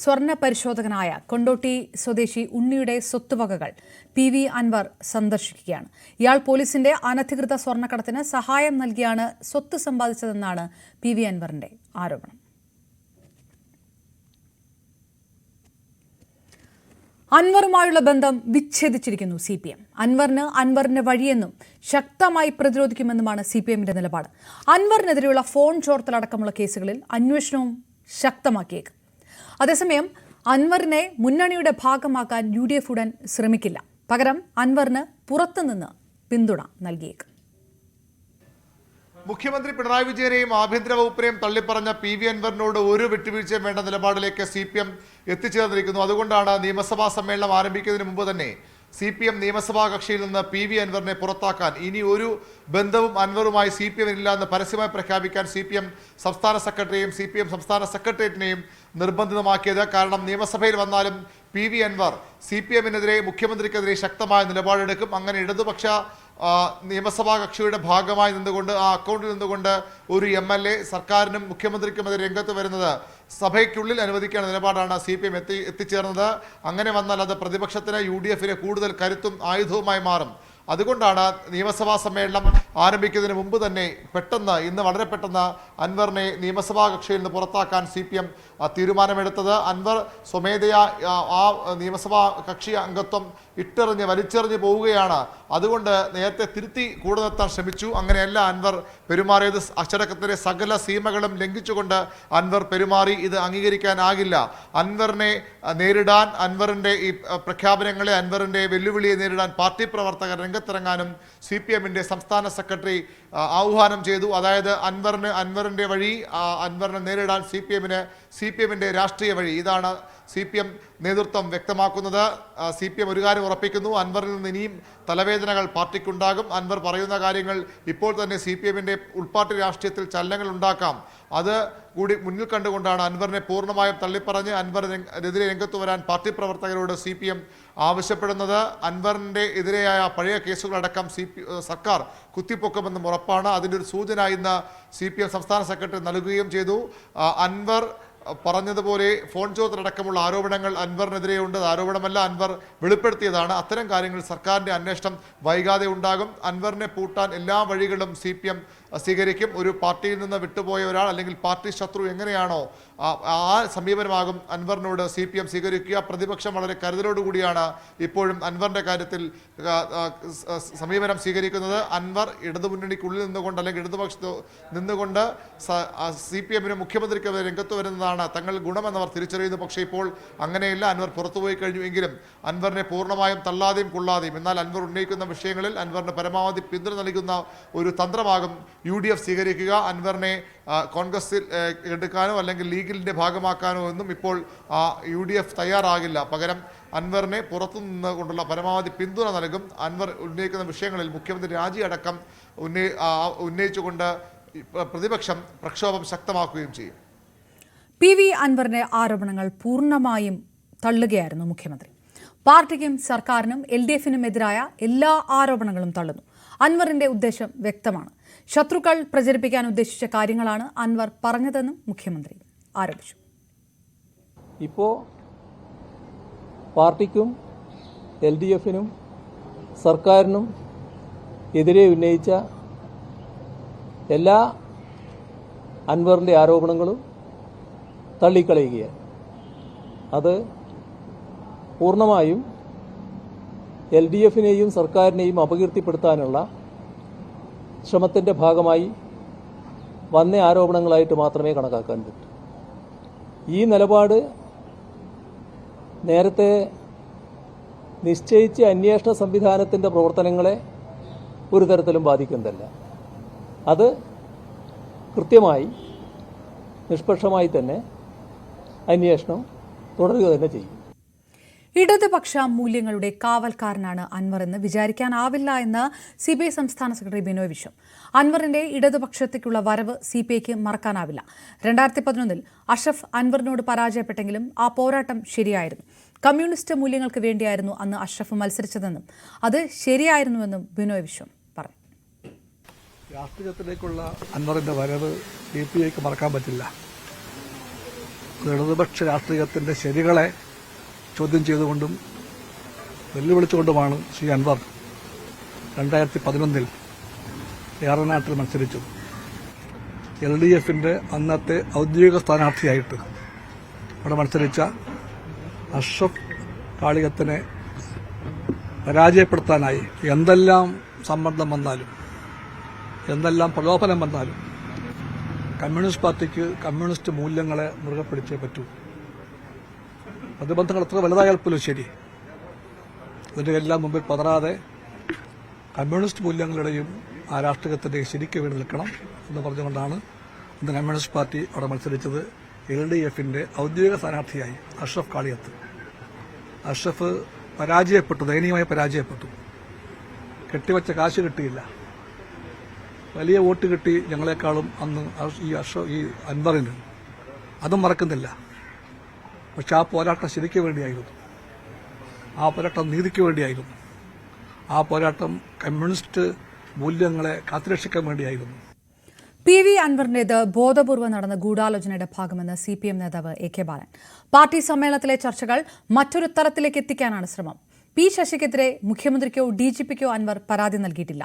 സ്വർണ്ണ പരിശോധകനായ കൊണ്ടോട്ടി സ്വദേശി ഉണ്ണിയുടെ സ്വത്തുവകകൾ PV അൻവർ സന്ദർശിക്കുകയാണ്. ഇയാൾ പോലീസിന്റെ അനധികൃത സ്വർണ്ണക്കടത്തിന് സഹായം നൽകിയാണ് സ്വത്ത് സമ്പാദിച്ചതെന്നാണ് PV അൻവറിന്റെ ആരോപണം. അൻവറുമായുള്ള ബന്ധം വിച്ഛേദിച്ചിരിക്കുന്നു CPM. അൻവറിന്റെ വഴിയെന്നും ശക്തമായി പ്രതിരോധിക്കുമെന്നുമാണ് CPMന്റെ നിലപാട്. അൻവറിനെതിരെയുള്ള ഫോൺ ചോർത്തലടക്കമുള്ള കേസുകളിൽ അന്വേഷണവും ശക്തമാക്കിയേക്കും. അതേസമയം അൻവറിനെ മുന്നണിയുടെ ഭാഗമാക്കാൻ UDF ഉടൻ ശ്രമിക്കില്ല. പകരം അൻവറിന് പുറത്തുനിന്ന് പിന്തുണ നൽകിയേക്കും. മുഖ്യമന്ത്രി പിണറായി വിജയനെയും ആഭ്യന്തര വകുപ്പിനെയും തള്ളിപ്പറഞ്ഞ PV അൻവറിനോട് ഒരു വിട്ടുവീഴ്ചയും വേണ്ട നിലപാടിലേക്ക് CPM എത്തിച്ചേർന്നിരിക്കുന്നു. അതുകൊണ്ടാണ് നിയമസഭാ സമ്മേളനം ആരംഭിക്കുന്നതിന് മുമ്പ് തന്നെ CPM നിയമസഭാ കക്ഷിയിൽ നിന്ന് PV അൻവറിനെ പുറത്താക്കാൻ, ഇനി ഒരു ബന്ധവും അൻവറുമായി CPM ഇല്ല എന്ന് പരസ്യമായി പ്രഖ്യാപിക്കാൻ CPM സംസ്ഥാന സെക്രട്ടറിയെയും CPM സംസ്ഥാന സെക്രട്ടേറിയറ്റിനെയും നിർബന്ധിതമാക്കിയത്. കാരണം നിയമസഭയിൽ വന്നാലും PV അൻവർ CPMനെതിരെ, മുഖ്യമന്ത്രിക്കെതിരെ ശക്തമായ നിലപാടെടുക്കും. അങ്ങനെ ഇടതുപക്ഷ നിയമസഭാ കക്ഷിയുടെ ഭാഗമായി നിന്നുകൊണ്ട്, ആ അക്കൗണ്ടിൽ നിന്നുകൊണ്ട് ഒരു MLA സർക്കാരിനും മുഖ്യമന്ത്രിക്കുമെതിരെ രംഗത്ത് വരുന്നത് സഭയ്ക്കുള്ളിൽ അനുവദിക്കേണ്ട നിലപാടാണ് CPM എത്തിച്ചേർന്നത്. അങ്ങനെ വന്നാൽ അത് പ്രതിപക്ഷത്തിന്, UDFന് കൂടുതൽ കരുത്തും ആയുധവുമായി മാറും. അതുകൊണ്ടാണ് നിയമസഭാ സമ്മേളനം ആരംഭിക്കുന്നതിന് മുമ്പ് തന്നെ ഇന്ന് വളരെ പെട്ടെന്ന് അൻവറിനെ നിയമസഭാ കക്ഷിയിൽ നിന്ന് പുറത്താക്കാൻ CPM തീരുമാനമെടുത്തത്. അൻവർ സ്വമേധയാ ആ നിയമസഭാ കക്ഷി അംഗത്വം വലിച്ചെറിഞ്ഞ് പോവുകയാണ്. അതുകൊണ്ട് നേരത്തെ തിരുത്തി കൂടെ നിർത്താൻ ശ്രമിച്ചു. അങ്ങനെയല്ല അൻവർ പെരുമാറിയത്. അച്ചടക്കത്തിലെ സകല സീമകളും ലംഘിച്ചുകൊണ്ട് അൻവർ പെരുമാറി. ഇത് അംഗീകരിക്കാനാകില്ല. അൻവറിനെ നേരിടാൻ, അൻവറിൻ്റെ ഈ പ്രഖ്യാപനങ്ങളെ, അൻവറിൻ്റെ വെല്ലുവിളിയെ നേരിടാൻ പാർട്ടി പ്രവർത്തകർ രംഗത്തിറങ്ങാനും CPMന്റെ സംസ്ഥാന സെക്രട്ടറി ആഹ്വാനം ചെയ്തു. അതായത് അൻവറിൻ്റെ വഴി, അൻവറിനെ നേരിടാൻ CPMന്റെ രാഷ്ട്രീയ വഴി. ഇതാണ് CPM നേതൃത്വം വ്യക്തമാക്കുന്നത്. CPM ഒരു കാര്യം ഉറപ്പിക്കുന്നു: അൻവറിൽ നിന്ന് ഇനിയും തലവേദനകൾ പാർട്ടിക്കുണ്ടാകും. അൻവർ പറയുന്ന കാര്യങ്ങൾ ഇപ്പോൾ തന്നെ CPMന്റെ ഉൾപാർട്ടി രാഷ്ട്രീയത്തിൽ ചലനങ്ങൾ ഉണ്ടാക്കാം. അത് കൂടി മുന്നിൽ കണ്ടുകൊണ്ടാണ് അൻവറിനെ പൂർണ്ണമായും തള്ളിപ്പറഞ്ഞ് അൻവറിനെതിരെ രംഗത്ത് വരാൻ പാർട്ടി പ്രവർത്തകരോട് CPM ആവശ്യപ്പെടുന്നത്. അൻവറിൻ്റെ എതിരെയായ പഴയ കേസുകളടക്കം സർക്കാർ കുത്തിപ്പൊക്കുമെന്നും ഉറപ്പാണ്. അതിൻ്റെ ഒരു സൂചന ഇന്ന് CPM സംസ്ഥാന സെക്രട്ടറി നൽകുകയും ചെയ്തു. അൻവർ പറഞ്ഞതുപോലെ ഫോൺ ചോദ്യത്തിലടക്കമുള്ള ആരോപണങ്ങൾ അൻവറിനെതിരെയുണ്ട്. ആരോപണമല്ല, അൻവർ വെളിപ്പെടുത്തിയതാണ്. അത്തരം കാര്യങ്ങൾ സർക്കാരിൻ്റെ അന്വേഷണം വൈകാതെ ഉണ്ടാകും. അൻവറിനെ പൂട്ടാൻ എല്ലാ വഴികളും CPM സ്വീകരിക്കും. ഒരു പാർട്ടിയിൽ നിന്ന് വിട്ടുപോയ ഒരാൾ, അല്ലെങ്കിൽ പാർട്ടി ശത്രു എങ്ങനെയാണോ ആ സമീപനമാകും അൻവറിനോട് CPM സ്വീകരിക്കുക. പ്രതിപക്ഷം വളരെ കരുതലോടുകൂടിയാണ് ഇപ്പോഴും അൻവറിൻ്റെ കാര്യത്തിൽ സമീപനം സ്വീകരിക്കുന്നത്. അൻവർ ഇടതുമുന്നണിക്കുള്ളിൽ നിന്നുകൊണ്ട്, അല്ലെങ്കിൽ ഇടതുപക്ഷത്ത് നിന്നുകൊണ്ട് CPMനും മുഖ്യമന്ത്രിക്കെതിരെ രംഗത്ത് വരുന്നതാണ് തങ്ങൾ ഗുണമെന്നവർ തിരിച്ചറിയുന്നു. പക്ഷേ ഇപ്പോൾ അങ്ങനെയില്ല. അൻവർ പുറത്തുപോയി കഴിഞ്ഞുവെങ്കിലും അൻവറിനെ പൂർണ്ണമായും തള്ളാതെയും കൊള്ളാതെയും, എന്നാൽ അൻവർ ഉന്നയിക്കുന്ന വിഷയങ്ങളിൽ അൻവറിന് പരമാവധി പിന്തുണ നൽകുന്ന ഒരു തന്ത്രമാകും UDF സ്വീകരിക്കുക. അൻവറിനെ കോൺഗ്രസിൽ എടുക്കാനോ അല്ലെങ്കിൽ ലീഗിൻ്റെ ഭാഗമാക്കാനോ ഒന്നും ഇപ്പോൾ UDF തയ്യാറാകില്ല. പകരം അൻവറിനെ പുറത്തുനിന്ന് കൊണ്ടുള്ള പരമാവധി പിന്തുണ നൽകും. അൻവർ ഉന്നയിക്കുന്ന വിഷയങ്ങളിൽ മുഖ്യമന്ത്രി രാജി അടക്കം ഉന്നയിച്ചുകൊണ്ട് പ്രതിപക്ഷം പ്രക്ഷോഭം ശക്തമാക്കുകയും ചെയ്യും. PV അൻവറിന്റെ ആരോപണങ്ങൾ പൂർണ്ണമായും തള്ളുകയായിരുന്നു മുഖ്യമന്ത്രി. പാർട്ടിക്കും സർക്കാരിനും LDFനും എതിരായ എല്ലാ ആരോപണങ്ങളും തള്ളുന്നു. അൻവറിന്റെ ഉദ്ദേശം വ്യക്തമാണ്. ശത്രുക്കൾ പ്രചരിപ്പിക്കാൻ ഉദ്ദേശിച്ച കാര്യങ്ങളാണ് അൻവർ പറഞ്ഞതെന്നും മുഖ്യമന്ത്രി ആരോപിച്ചു. ഇപ്പോൾ പാർട്ടിക്കും LDFനും സർക്കാരിനും എതിരെ ഉന്നയിച്ച എല്ലാ അൻവറിൻ്റെ ആരോപണങ്ങളും തള്ളിക്കളയുകയാണ്. അത് പൂർണ്ണമായും LDFനെയും സർക്കാരിനെയും അപകീർത്തിപ്പെടുത്താനുള്ള ശ്രമത്തിൻ്റെ ഭാഗമായി വന്ന ആരോപണങ്ങളായിട്ട് മാത്രമേ കണക്കാക്കാൻ പറ്റൂ. ഈ നിലപാട് നേരത്തെ നിശ്ചയിച്ച അന്വേഷണ സംവിധാനത്തിൻ്റെ പ്രവർത്തനങ്ങളെ ഒരു തരത്തിലും ബാധിക്കുന്നതല്ല. അത് കൃത്യമായി നിഷ്പക്ഷമായി തന്നെ അന്വേഷണം തുടരുക തന്നെ ചെയ്യും. ഇടതുപക്ഷ മൂല്യങ്ങളുടെ കാവൽക്കാരനാണ് അൻവർ എന്ന് വിചാരിക്കാനാവില്ല എന്ന് CPI സംസ്ഥാന സെക്രട്ടറി ബിനോയ് വിശ്വം. അൻവറിന്റെ ഇടതുപക്ഷത്തേക്കുള്ള വരവ് CPIക്ക് മറക്കാനാവില്ല. 2011 അഷ്റഫ് അൻവറിനോട് പരാജയപ്പെട്ടെങ്കിലും ആ പോരാട്ടം ശരിയായിരുന്നു. കമ്മ്യൂണിസ്റ്റ് മൂല്യങ്ങൾക്ക് വേണ്ടിയായിരുന്നു അന്ന് അഷ്റഫ് മത്സരിച്ചതെന്നും അത് ശരിയായിരുന്നുവെന്നും ബിനോയ് വിശ്വം പറഞ്ഞു. രാഷ്ട്രീയത്തിലേക്കുള്ള അൻവറിന്റെ വരവ് DPIക്ക് മറക്കാൻ പറ്റില്ല. ഇടതുപക്ഷ രാഷ്ട്രീയത്തിന്റെ ശരികളെ ചോദ്യം ചെയ്തുകൊണ്ടും വെല്ലുവിളിച്ചുകൊണ്ടുമാണ് ശ്രീ അൻവർ 2011 ഏറനാട്ടിൽ മത്സരിച്ചു. LDFന്റെ അന്നത്തെ ഔദ്യോഗിക സ്ഥാനാർത്ഥിയായിട്ട് അവിടെ മത്സരിച്ച അഷ്റഫ് കാളിയത്തിനെ പരാജയപ്പെടുത്താനായി എന്തെല്ലാം സമ്മർദ്ദം വന്നാലും എന്തെല്ലാം പ്രലോഭനം വന്നാലും കമ്മ്യൂണിസ്റ്റ് പാർട്ടിക്ക് കമ്മ്യൂണിസ്റ്റ് മൂല്യങ്ങളെ മുറുകെ പിടിച്ചേ പറ്റൂ. പ്രതിബന്ധങ്ങൾ എത്ര വലുതായാൽ പോലും ശരി, അതിന്റെ എല്ലാം മുമ്പിൽ പതറാതെ കമ്മ്യൂണിസ്റ്റ് മൂല്യങ്ങളുടെയും ആ രാഷ്ട്രീയത്തിന്റെയും ശരിക്ക് വേണ്ടി നിൽക്കണം എന്ന് പറഞ്ഞുകൊണ്ടാണ് ഇന്ന് കമ്മ്യൂണിസ്റ്റ് പാർട്ടി അവിടെ മത്സരിച്ചത്. LDFന്റെ ഔദ്യോഗിക സ്ഥാനാർത്ഥിയായി അഷ്റഫ് കാളിയത്ത്. അഷ്റഫ് പരാജയപ്പെട്ടു, ദയനീയമായി പരാജയപ്പെട്ടു. കെട്ടിവച്ച കാശ് കിട്ടിയില്ല, വലിയ വോട്ട് കിട്ടി ഞങ്ങളെക്കാളും അന്ന് ഈ അൻവറിന്. അതും മറക്കുന്നില്ല. പക്ഷെ ആ പോരാട്ടം ശരിക്ക് വേണ്ടിയായിരുന്നു, ആ പോരാട്ടം നീതിക്ക് വേണ്ടിയായിരുന്നു, ആ പോരാട്ടം കമ്മ്യൂണിസ്റ്റ് മൂല്യങ്ങളെ കാത്തുരക്ഷിക്കാൻ വേണ്ടിയായിരുന്നു. PV അൻവറിന്റേത് ബോധപൂർവ്വം നടന്ന ഗൂഢാലോചനയുടെ ഭാഗമെന്ന് CPM നേതാവ് AK ബാലൻ. പാർട്ടി സമ്മേളനത്തിലെ ചർച്ചകൾ മറ്റൊരു തലത്തിലേക്ക് എത്തിക്കാനാണ് ശ്രമം. P ശശിക്കെതിരെ മുഖ്യമന്ത്രിക്കോ DGPക്കോ അൻവർ പരാതി നൽകിയിട്ടില്ല.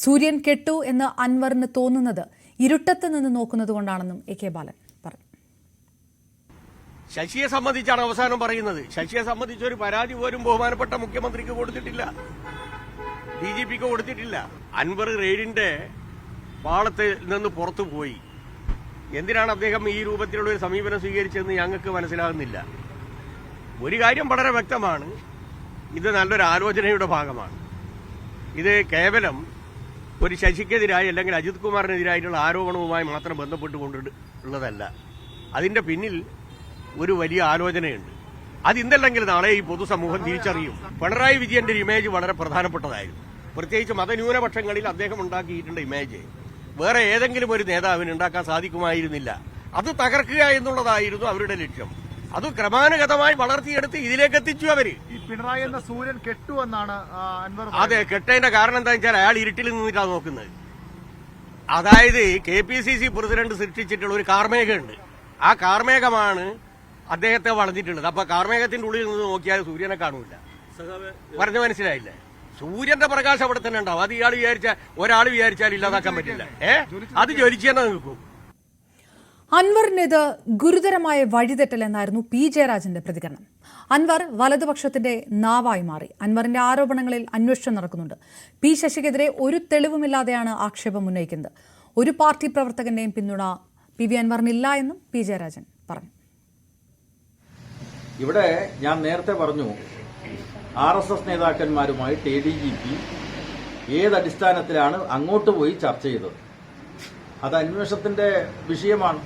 സൂര്യൻ കെട്ടു എന്ന് അൻവറിന് തോന്നുന്നത് ഇരുട്ടത്ത് നിന്ന് നോക്കുന്നതുകൊണ്ടാണെന്നും AK ബാലൻ പറഞ്ഞു. ശശിയെ സംബന്ധിച്ചാണ് അവസാനം പറയുന്നത്. ശശിയെ സംബന്ധിച്ച് ഒരു പരാതി പോലും ബഹുമാനപ്പെട്ട മുഖ്യമന്ത്രിക്ക് കൊടുത്തിട്ടില്ല, DGPക്ക് കൊടുത്തിട്ടില്ല. അൻവർ റെയ്ഡിന്റെ പാളത്തിൽ നിന്ന് പുറത്തു പോയി. എന്തിനാണ് അദ്ദേഹം ഈ രൂപത്തിലുള്ള ഒരു സമീപനം സ്വീകരിച്ചതെന്ന് ഞങ്ങൾക്ക് മനസ്സിലാകുന്നില്ല. ഒരു കാര്യം വളരെ വ്യക്തമാണ്, ഇത് നല്ലൊരു ആലോചനയുടെ ഭാഗമാണ്. ഇത് കേവലം ഒരു ശശിക്കെതിരായി അല്ലെങ്കിൽ അജിത് കുമാറിനെതിരായിട്ടുള്ള ആരോപണവുമായി മാത്രം ബന്ധപ്പെട്ടുകൊണ്ടുള്ളതല്ല. അതിന്റെ പിന്നിൽ ഒരു വലിയ ആലോചനയുണ്ട്. അതിന്തല്ലെങ്കിൽ നാളെ ഈ പൊതുസമൂഹം തിരിച്ചറിയും. പിണറായി വിജയന്റെ ഒരു ഇമേജ് വളരെ പ്രധാനപ്പെട്ടതായിരുന്നു. പ്രത്യേകിച്ച് മതന്യൂനപക്ഷങ്ങളിൽ അദ്ദേഹം ഉണ്ടാക്കിയിട്ടുള്ള ഇമേജ് വേറെ ഏതെങ്കിലും ഒരു നേതാവിന് ഉണ്ടാക്കാൻ സാധിക്കുമായിരുന്നില്ല. അത് തകർക്കുക എന്നുള്ളതായിരുന്നു അവരുടെ ലക്ഷ്യം. അത് ക്രമാനുഗതമായി വളർത്തിയെടുത്ത് ഇതിലേക്ക് എത്തിച്ചു അവര്. ഈ പിണറായി എന്ന സൂര്യൻ കെട്ടു എന്നാണ് അൻവർ. അതെ, കെട്ടതിന്റെ കാരണം എന്താ വെച്ചാൽ അയാൾ ഇരുട്ടിൽ നിന്നിട്ടാണ് നോക്കുന്നത്. അതായത് KPCC പ്രസിഡന്റ് സൃഷ്ടിച്ചിട്ടുള്ള ഒരു കാർമേഘമുണ്ട്. ആ കാർമേഘമാണ് അദ്ദേഹത്തെ വളഞ്ഞിട്ടുള്ളത്. അപ്പൊ കാർമേഘത്തിന്റെ ഉള്ളിൽ നിന്ന് നോക്കിയാൽ സൂര്യനെ കാണൂല. പറഞ്ഞു മനസ്സിലായില്ലേ? സൂര്യന്റെ പ്രകാശം അവിടെ തന്നെ ഉണ്ടാവും. അത് ഒരാൾ വിചാരിച്ചാൽ ഇല്ലാതാക്കാൻ പറ്റില്ല. അത് ജ്വലിച്ചു തന്നെ നിൽക്കും. അൻവറിന്റേത് ഗുരുതരമായ വഴിതെറ്റലെന്നായിരുന്നു P ജയരാജന്റെ പ്രതികരണം. അൻവർ വലതുപക്ഷത്തിന്റെ നാവായി മാറി. അൻവറിന്റെ ആരോപണങ്ങളിൽ അന്വേഷണം നടക്കുന്നുണ്ട്. P ശശിക്കെതിരെ ഒരു തെളിവുമില്ലാതെയാണ് ആക്ഷേപം ഉന്നയിക്കുന്നത്. ഒരു പാർട്ടി പ്രവർത്തകന്റെയും പിന്തുണ PV അൻവറിനില്ല എന്നും P ജയരാജൻ പറഞ്ഞു. ഇവിടെ ഞാൻ നേരത്തെ പറഞ്ഞു, RSS നേതാക്കന്മാരുമായിട്ട് ADGP ഏതടിസ്ഥാനത്തിലാണ് അങ്ങോട്ട് പോയി ചർച്ച ചെയ്തത്. അത് അന്വേഷണത്തിന്റെ വിഷയമാണ്.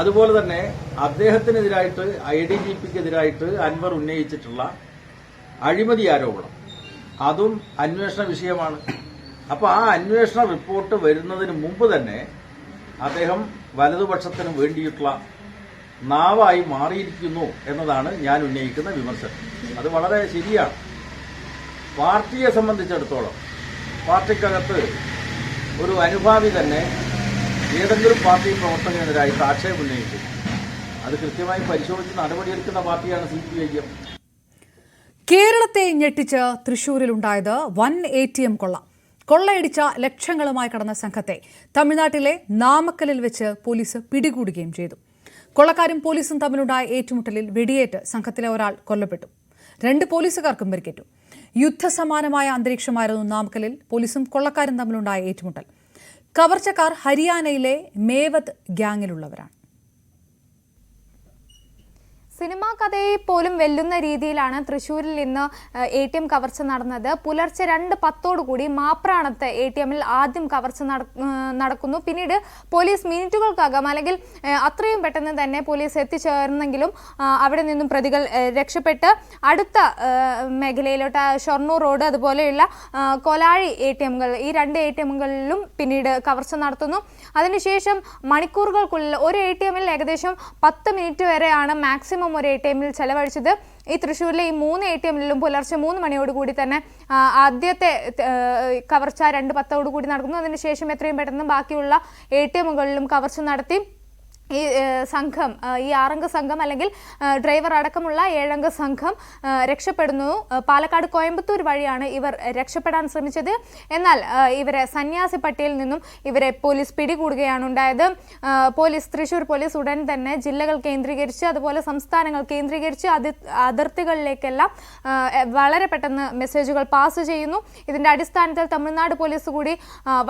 അതുപോലെ തന്നെ അദ്ദേഹത്തിനെതിരായിട്ട് ADGPക്കെതിരായിട്ട് അൻവർ ഉന്നയിച്ചിട്ടുള്ള അഴിമതി ആരോപണം അതും അന്വേഷണ വിഷയമാണ്. അപ്പോൾ ആ അന്വേഷണ റിപ്പോർട്ട് വരുന്നതിന് മുമ്പ് തന്നെ അദ്ദേഹം വലതുപക്ഷത്തിന് വേണ്ടിയിട്ടുള്ള നാവായി മാറിയിരിക്കുന്നു എന്നതാണ് ഞാൻ ഉന്നയിക്കുന്ന വിമർശനം. അത് വളരെ ശരിയാണ്. പാർട്ടിയെ സംബന്ധിച്ചിടത്തോളം പാർട്ടിക്കകത്ത് ഒരു അനുഭാവി തന്നെ ഏതെങ്കിലും പാർട്ടി പ്രവർത്തകനെതിരായിട്ട് ആക്ഷേപം ഉന്നയിക്കും. അത് കൃത്യമായി പരിശോധിച്ച് നടപടിയെടുക്കുന്ന പാർട്ടിയാണ് CPIM. കേരളത്തെ ഞെട്ടിച്ച് തൃശൂരിലുണ്ടായത് വൻ ATM കൊള്ള. കൊള്ളയടിച്ച ലക്ഷങ്ങളുമായി കടന്ന സംഘത്തെ തമിഴ്നാട്ടിലെ നാമക്കലിൽ വെച്ച് പോലീസ് പിടികൂടുകയും ചെയ്തു. കൊള്ളക്കാരും പോലീസും തമ്മിലുണ്ടായ ഏറ്റുമുട്ടലിൽ വെടിയേറ്റ് സംഘത്തിലെ ഒരാൾ കൊല്ലപ്പെട്ടു. 2 പോലീസുകാർക്കും പരിക്കേറ്റു. യുദ്ധസമാനമായ അന്തരീക്ഷമായിരുന്നു നാമക്കലിൽ പോലീസും കൊള്ളക്കാരും തമ്മിലുണ്ടായ ഏറ്റുമുട്ടൽ. കവർച്ചക്കാർ ഹരിയാനയിലെ മേവത് ഗ്യാങ്ങിലുള്ളവരാണ്. സിനിമാ കഥയെ പോലും വെല്ലുന്ന രീതിയിലാണ് തൃശ്ശൂരിൽ ഇന്ന് ATM കവർച്ച നടന്നത്. പുലർച്ചെ 2:10 മാപ്രാണത്ത് ATMൽ ആദ്യം കവർച്ച നടക്കുന്നു. പിന്നീട് പോലീസ് മിനിറ്റുകൾക്കകം അല്ലെങ്കിൽ അത്രയും പെട്ടെന്ന് തന്നെ പോലീസ് എത്തിച്ചേർന്നെങ്കിലും അവിടെ നിന്നും പ്രതികൾ രക്ഷപ്പെട്ട് അടുത്ത മേഖലയിലോട്ട് ഷൊർണൂർ റോഡ് അതുപോലെയുള്ള കൊലാഴി ATMകൾ ഈ 2 ATMകളിലും പിന്നീട് കവർച്ച നടത്തുന്നു. അതിനുശേഷം മണിക്കൂറുകൾക്കുള്ളിൽ ഒരു ATMൽ ഏകദേശം 10 മിനിറ്റ് വരെയാണ് മാക്സിമം ഒരു ATMൽ ചെലവഴിച്ചത്. ഈ തൃശ്ശൂരിലെ ഈ 3 ATMകളിലും പുലർച്ചെ 3 മണിയോടുകൂടി തന്നെ ആദ്യത്തെ കവർച്ച 2:10 നടക്കുന്നു. അതിനുശേഷം എത്രയും പെട്ടെന്ന് ബാക്കിയുള്ള ATMകളിലും കവർച്ച നടത്തി ഈ സംഘം, ഈ 6-അംഗ സംഘം അല്ലെങ്കിൽ ഡ്രൈവർ അടക്കമുള്ള 7-അംഗ സംഘം രക്ഷപ്പെടുന്നു. പാലക്കാട് കോയമ്പത്തൂർ വഴിയാണ് ഇവർ രക്ഷപ്പെടാൻ ശ്രമിച്ചത്. എന്നാൽ ഇവരെ സന്യാസി പട്ടിയിൽ നിന്നും ഇവരെ പോലീസ് പിടികൂടുകയാണ് ഉണ്ടായത്. തൃശ്ശൂർ പോലീസ് ഉടൻ തന്നെ ജില്ലകൾ കേന്ദ്രീകരിച്ച് അതുപോലെ സംസ്ഥാനങ്ങൾ കേന്ദ്രീകരിച്ച് അതിർത്തികളിലേക്കെല്ലാം വളരെ പെട്ടെന്ന് മെസ്സേജുകൾ പാസ് ചെയ്യുന്നു. ഇതിന്റെ അടിസ്ഥാനത്തിൽ തമിഴ്നാട് പോലീസ് കൂടി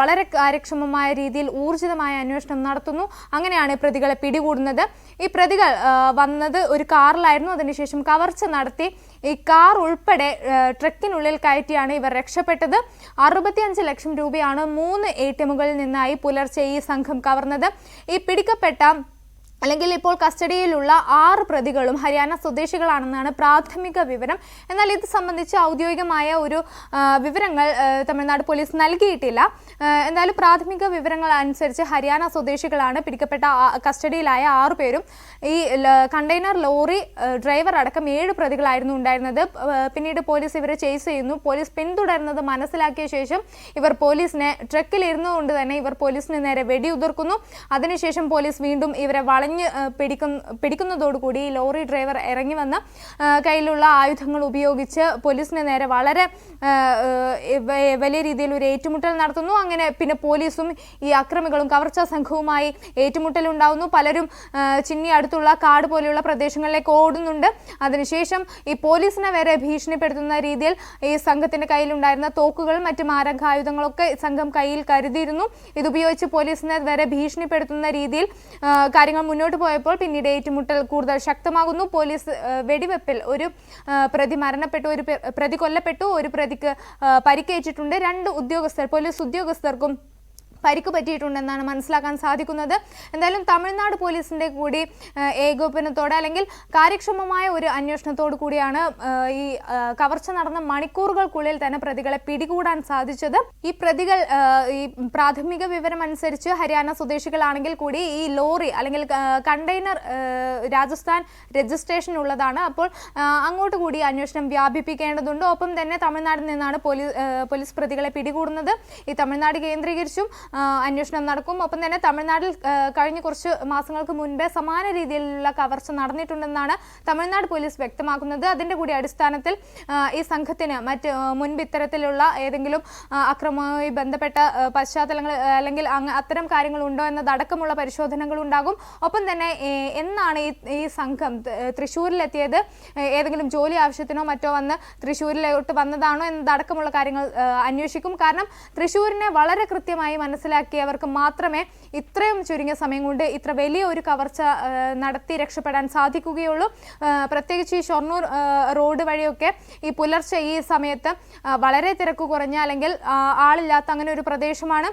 വളരെ കാര്യക്ഷമമായ രീതിയിൽ ഊർജിതമായ അന്വേഷണം നടത്തുന്നു. അങ്ങനെയാണ് പ്രതികളെ പിടികൂടുന്നത്. ഈ പ്രതികൾ വന്നത് ഒരു കാറിലായിരുന്നു. അതിനുശേഷം കവർച്ച നടത്തി ഈ കാർ ഉൾപ്പെടെ ട്രക്കിനുള്ളിൽ കയറ്റിയാണ് ഇവർ രക്ഷപ്പെട്ടത്. 65 ലക്ഷം രൂപയാണ് 3 ATMകളിൽ നിന്നായി പുലർച്ചെ ഈ സംഘം കവർന്നത്. ഈ പിടിക്കപ്പെട്ട അല്ലെങ്കിൽ ഇപ്പോൾ കസ്റ്റഡിയിലുള്ള 6 പ്രതികളും ഹരിയാന സ്വദേശികളാണെന്നാണ് പ്രാഥമിക വിവരം. എന്നാൽ ഇത് സംബന്ധിച്ച് ഔദ്യോഗികമായ ഒരു വിവരങ്ങൾ തമിഴ്നാട് പോലീസ് നൽകിയിട്ടില്ല. എന്നാലും പ്രാഥമിക വിവരങ്ങൾ അനുസരിച്ച് ഹരിയാന സ്വദേശികളാണ് പിടിക്കപ്പെട്ട കസ്റ്റഡിയിലായ 6 പേരും. ഈ കണ്ടെയ്നർ ലോറി ഡ്രൈവർ അടക്കം 7 പ്രതികളായിരുന്നു ഉണ്ടായിരുന്നത്. പിന്നീട് പോലീസ് ഇവരെ ചേസ് ചെയ്യുന്നു. പോലീസ് പിന്തുടരുന്നത് മനസ്സിലാക്കിയ ശേഷം ഇവർ പോലീസിനെ ട്രക്കിലിരുന്നുകൊണ്ട് തന്നെ ഇവർ പോലീസിന് നേരെ വെടിയുതിർക്കുന്നു. അതിനുശേഷം പോലീസ് വീണ്ടും ഇവരെ പിടിക്കുന്നതോടുകൂടി ലോറി ഡ്രൈവർ ഇറങ്ങി വന്ന് കയ്യിലുള്ള ആയുധങ്ങൾ ഉപയോഗിച്ച് പോലീസിന് നേരെ വളരെ വലിയ രീതിയിൽ ഒരു ഏറ്റുമുട്ടൽ നടത്തുന്നു. അങ്ങനെ പിന്നെ പോലീസും ഈ അക്രമികളും കവർച്ചാ സംഘവുമായി ഏറ്റുമുട്ടലുണ്ടാവുന്നു. പലരും ചിന്നി അടുത്തുള്ള കാട് പോലെയുള്ള പ്രദേശങ്ങളിലേക്ക് ഓടുന്നുണ്ട്. അതിനുശേഷം ഈ പോലീസിനെ വരെ ഭീഷണിപ്പെടുത്തുന്ന രീതിയിൽ ഈ സംഘത്തിന്റെ കയ്യിലുണ്ടായിരുന്ന തോക്കുകളും മറ്റു മാരകായുധങ്ങളൊക്കെ സംഘം കയ്യിൽ കരുതിയിരുന്നു. ഇതുപയോഗിച്ച് പോലീസിനെ വരെ ഭീഷണിപ്പെടുത്തുന്ന രീതിയിൽ കാര്യങ്ങൾ മുന്നോട്ട് പോയപ്പോൾ പിന്നീട് ഏറ്റുമുട്ടൽ കൂടുതൽ ശക്തമാകുന്നു. പോലീസ് വെടിവെപ്പിൽ ഒരു പ്രതി മരണപ്പെട്ടു, ഒരു പ്രതി കൊല്ലപ്പെട്ടു, ഒരു പ്രതിക്ക് പരിക്കേറ്റിട്ടുണ്ട്. 2 പോലീസ് ഉദ്യോഗസ്ഥർക്കും പരിക്ക് പറ്റിയിട്ടുണ്ടെന്നാണ് മനസ്സിലാക്കാൻ സാധിക്കുന്നത്. എന്തായാലും തമിഴ്നാട് പോലീസിന്റെ കൂടി ഏകോപനത്തോടെ അല്ലെങ്കിൽ കാര്യക്ഷമമായ ഒരു അന്വേഷണത്തോടു കൂടിയാണ് ഈ കവർച്ച നടന്ന മണിക്കൂറുകൾക്കുള്ളിൽ തന്നെ പ്രതികളെ പിടികൂടാൻ സാധിച്ചത്. ഈ പ്രതികൾ ഈ പ്രാഥമിക വിവരം അനുസരിച്ച് ഹരിയാന സ്വദേശികളാണെങ്കിൽ കൂടി ഈ ലോറി അല്ലെങ്കിൽ കണ്ടെയ്നർ രാജസ്ഥാൻ രജിസ്ട്രേഷൻ ഉള്ളതാണ്. അപ്പോൾ അങ്ങോട്ട് കൂടി അന്വേഷണം വ്യാപിപ്പിക്കേണ്ടതുണ്ട്. ഒപ്പം തന്നെ തമിഴ്നാട്ടിൽ നിന്നാണ് പോലീസ് പ്രതികളെ പിടികൂടുന്നത്. ഈ തമിഴ്നാട് കേന്ദ്രീകരിച്ചും അന്വേഷണം നടക്കും. ഒപ്പം തന്നെ തമിഴ്നാട്ടിൽ കഴിഞ്ഞ കുറച്ച് മാസങ്ങൾക്ക് മുൻപേ സമാന രീതിയിലുള്ള കവർച്ച നടന്നിട്ടുണ്ടെന്നാണ് തമിഴ്നാട് പോലീസ് വ്യക്തമാക്കുന്നത്. അതിന്റെ കൂടി അടിസ്ഥാനത്തിൽ ഈ സംഘത്തിന് മുൻപ് ഇത്തരത്തിലുള്ള ഏതെങ്കിലും അക്രമവുമായി ബന്ധപ്പെട്ട പശ്ചാത്തലങ്ങൾ അല്ലെങ്കിൽ അത്തരം കാര്യങ്ങൾ ഉണ്ടോ എന്നതടക്കമുള്ള പരിശോധനകൾ ഉണ്ടാകും. ഒപ്പം തന്നെ എന്നാണ് ഈ സംഘം തൃശ്ശൂരിലെത്തിയത്, ഏതെങ്കിലും ജോലി ആവശ്യത്തിനോ മറ്റോ വന്ന് തൃശ്ശൂരിലോട്ട് വന്നതാണോ എന്നതടക്കമുള്ള കാര്യങ്ങൾ അന്വേഷിക്കും. കാരണം തൃശ്ശൂരിനെ വളരെ കൃത്യമായി മനസ്സിലാക്കിയവർക്ക് മാത്രമേ ഇത്രയും ചുരുങ്ങിയ സമയം കൊണ്ട് ഇത്ര വലിയ ഒരു കവർച്ച നടത്തി രക്ഷപ്പെടാൻ സാധിക്കുകയുള്ളൂ. പ്രത്യേകിച്ച് ഈ ഷൊർണൂർ റോഡ് വഴിയൊക്കെ ഈ പുലർച്ചെ ഈ സമയത്ത് വളരെ തിരക്ക് കുറഞ്ഞ അല്ലെങ്കിൽ ആളില്ലാത്ത അങ്ങനെ ഒരു പ്രദേശമാണ്.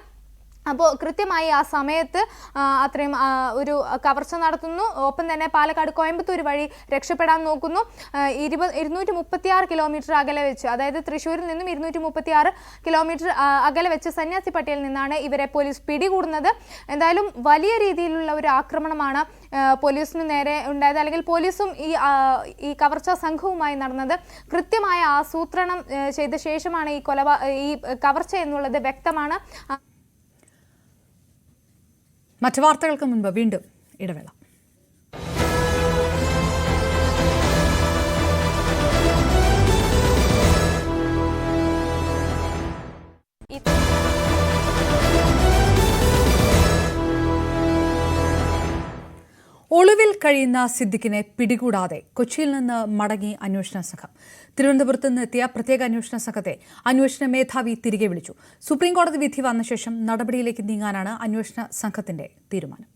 അപ്പോൾ കൃത്യമായി ആ സമയത്ത് അത്രയും ഒരു കവർച്ച നടത്തുന്നു. ഒപ്പം തന്നെ പാലക്കാട് കോയമ്പത്തൂർ വഴി രക്ഷപ്പെടാൻ നോക്കുന്നു. 236 കിലോമീറ്റർ അകലെ വെച്ച്, അതായത് തൃശ്ശൂരിൽ നിന്നും 236 കിലോമീറ്റർ അകലെ വെച്ച് സന്യാസി പട്ടിയിൽ നിന്നാണ് ഇവരെ പോലീസ് പിടികൂടുന്നത്. എന്തായാലും വലിയ രീതിയിലുള്ള ഒരു ആക്രമണമാണ് പോലീസിന് നേരെ ഉണ്ടായത്. അല്ലെങ്കിൽ പോലീസും ഈ കവർച്ചാ സംഘവുമായി നടന്നത് കൃത്യമായ ആസൂത്രണം ചെയ്ത ശേഷമാണ് ഈ കവർച്ച എന്നുള്ളത് വ്യക്തമാണ്. മറ്റു വാർത്തകൾക്ക് മുൻപ് വീണ്ടും ഇടവേള. ഒളിവിൽ കഴിയുന്ന സിദ്ദിഖിനെ പിടികൂടാതെ കൊച്ചിയിൽ നിന്ന് മടങ്ങി അന്വേഷണ സംഘം. തിരുവനന്തപുരത്ത് നിന്നെത്തിയ പ്രത്യേക അന്വേഷണ സംഘത്തെ അന്വേഷണ മേധാവി തിരികെ വിളിച്ചു. സുപ്രീംകോടതി വിധി വന്ന ശേഷം നടപടിയിലേക്ക് നീങ്ങാനാണ് അന്വേഷണ സംഘത്തിന്റെ തീരുമാനം.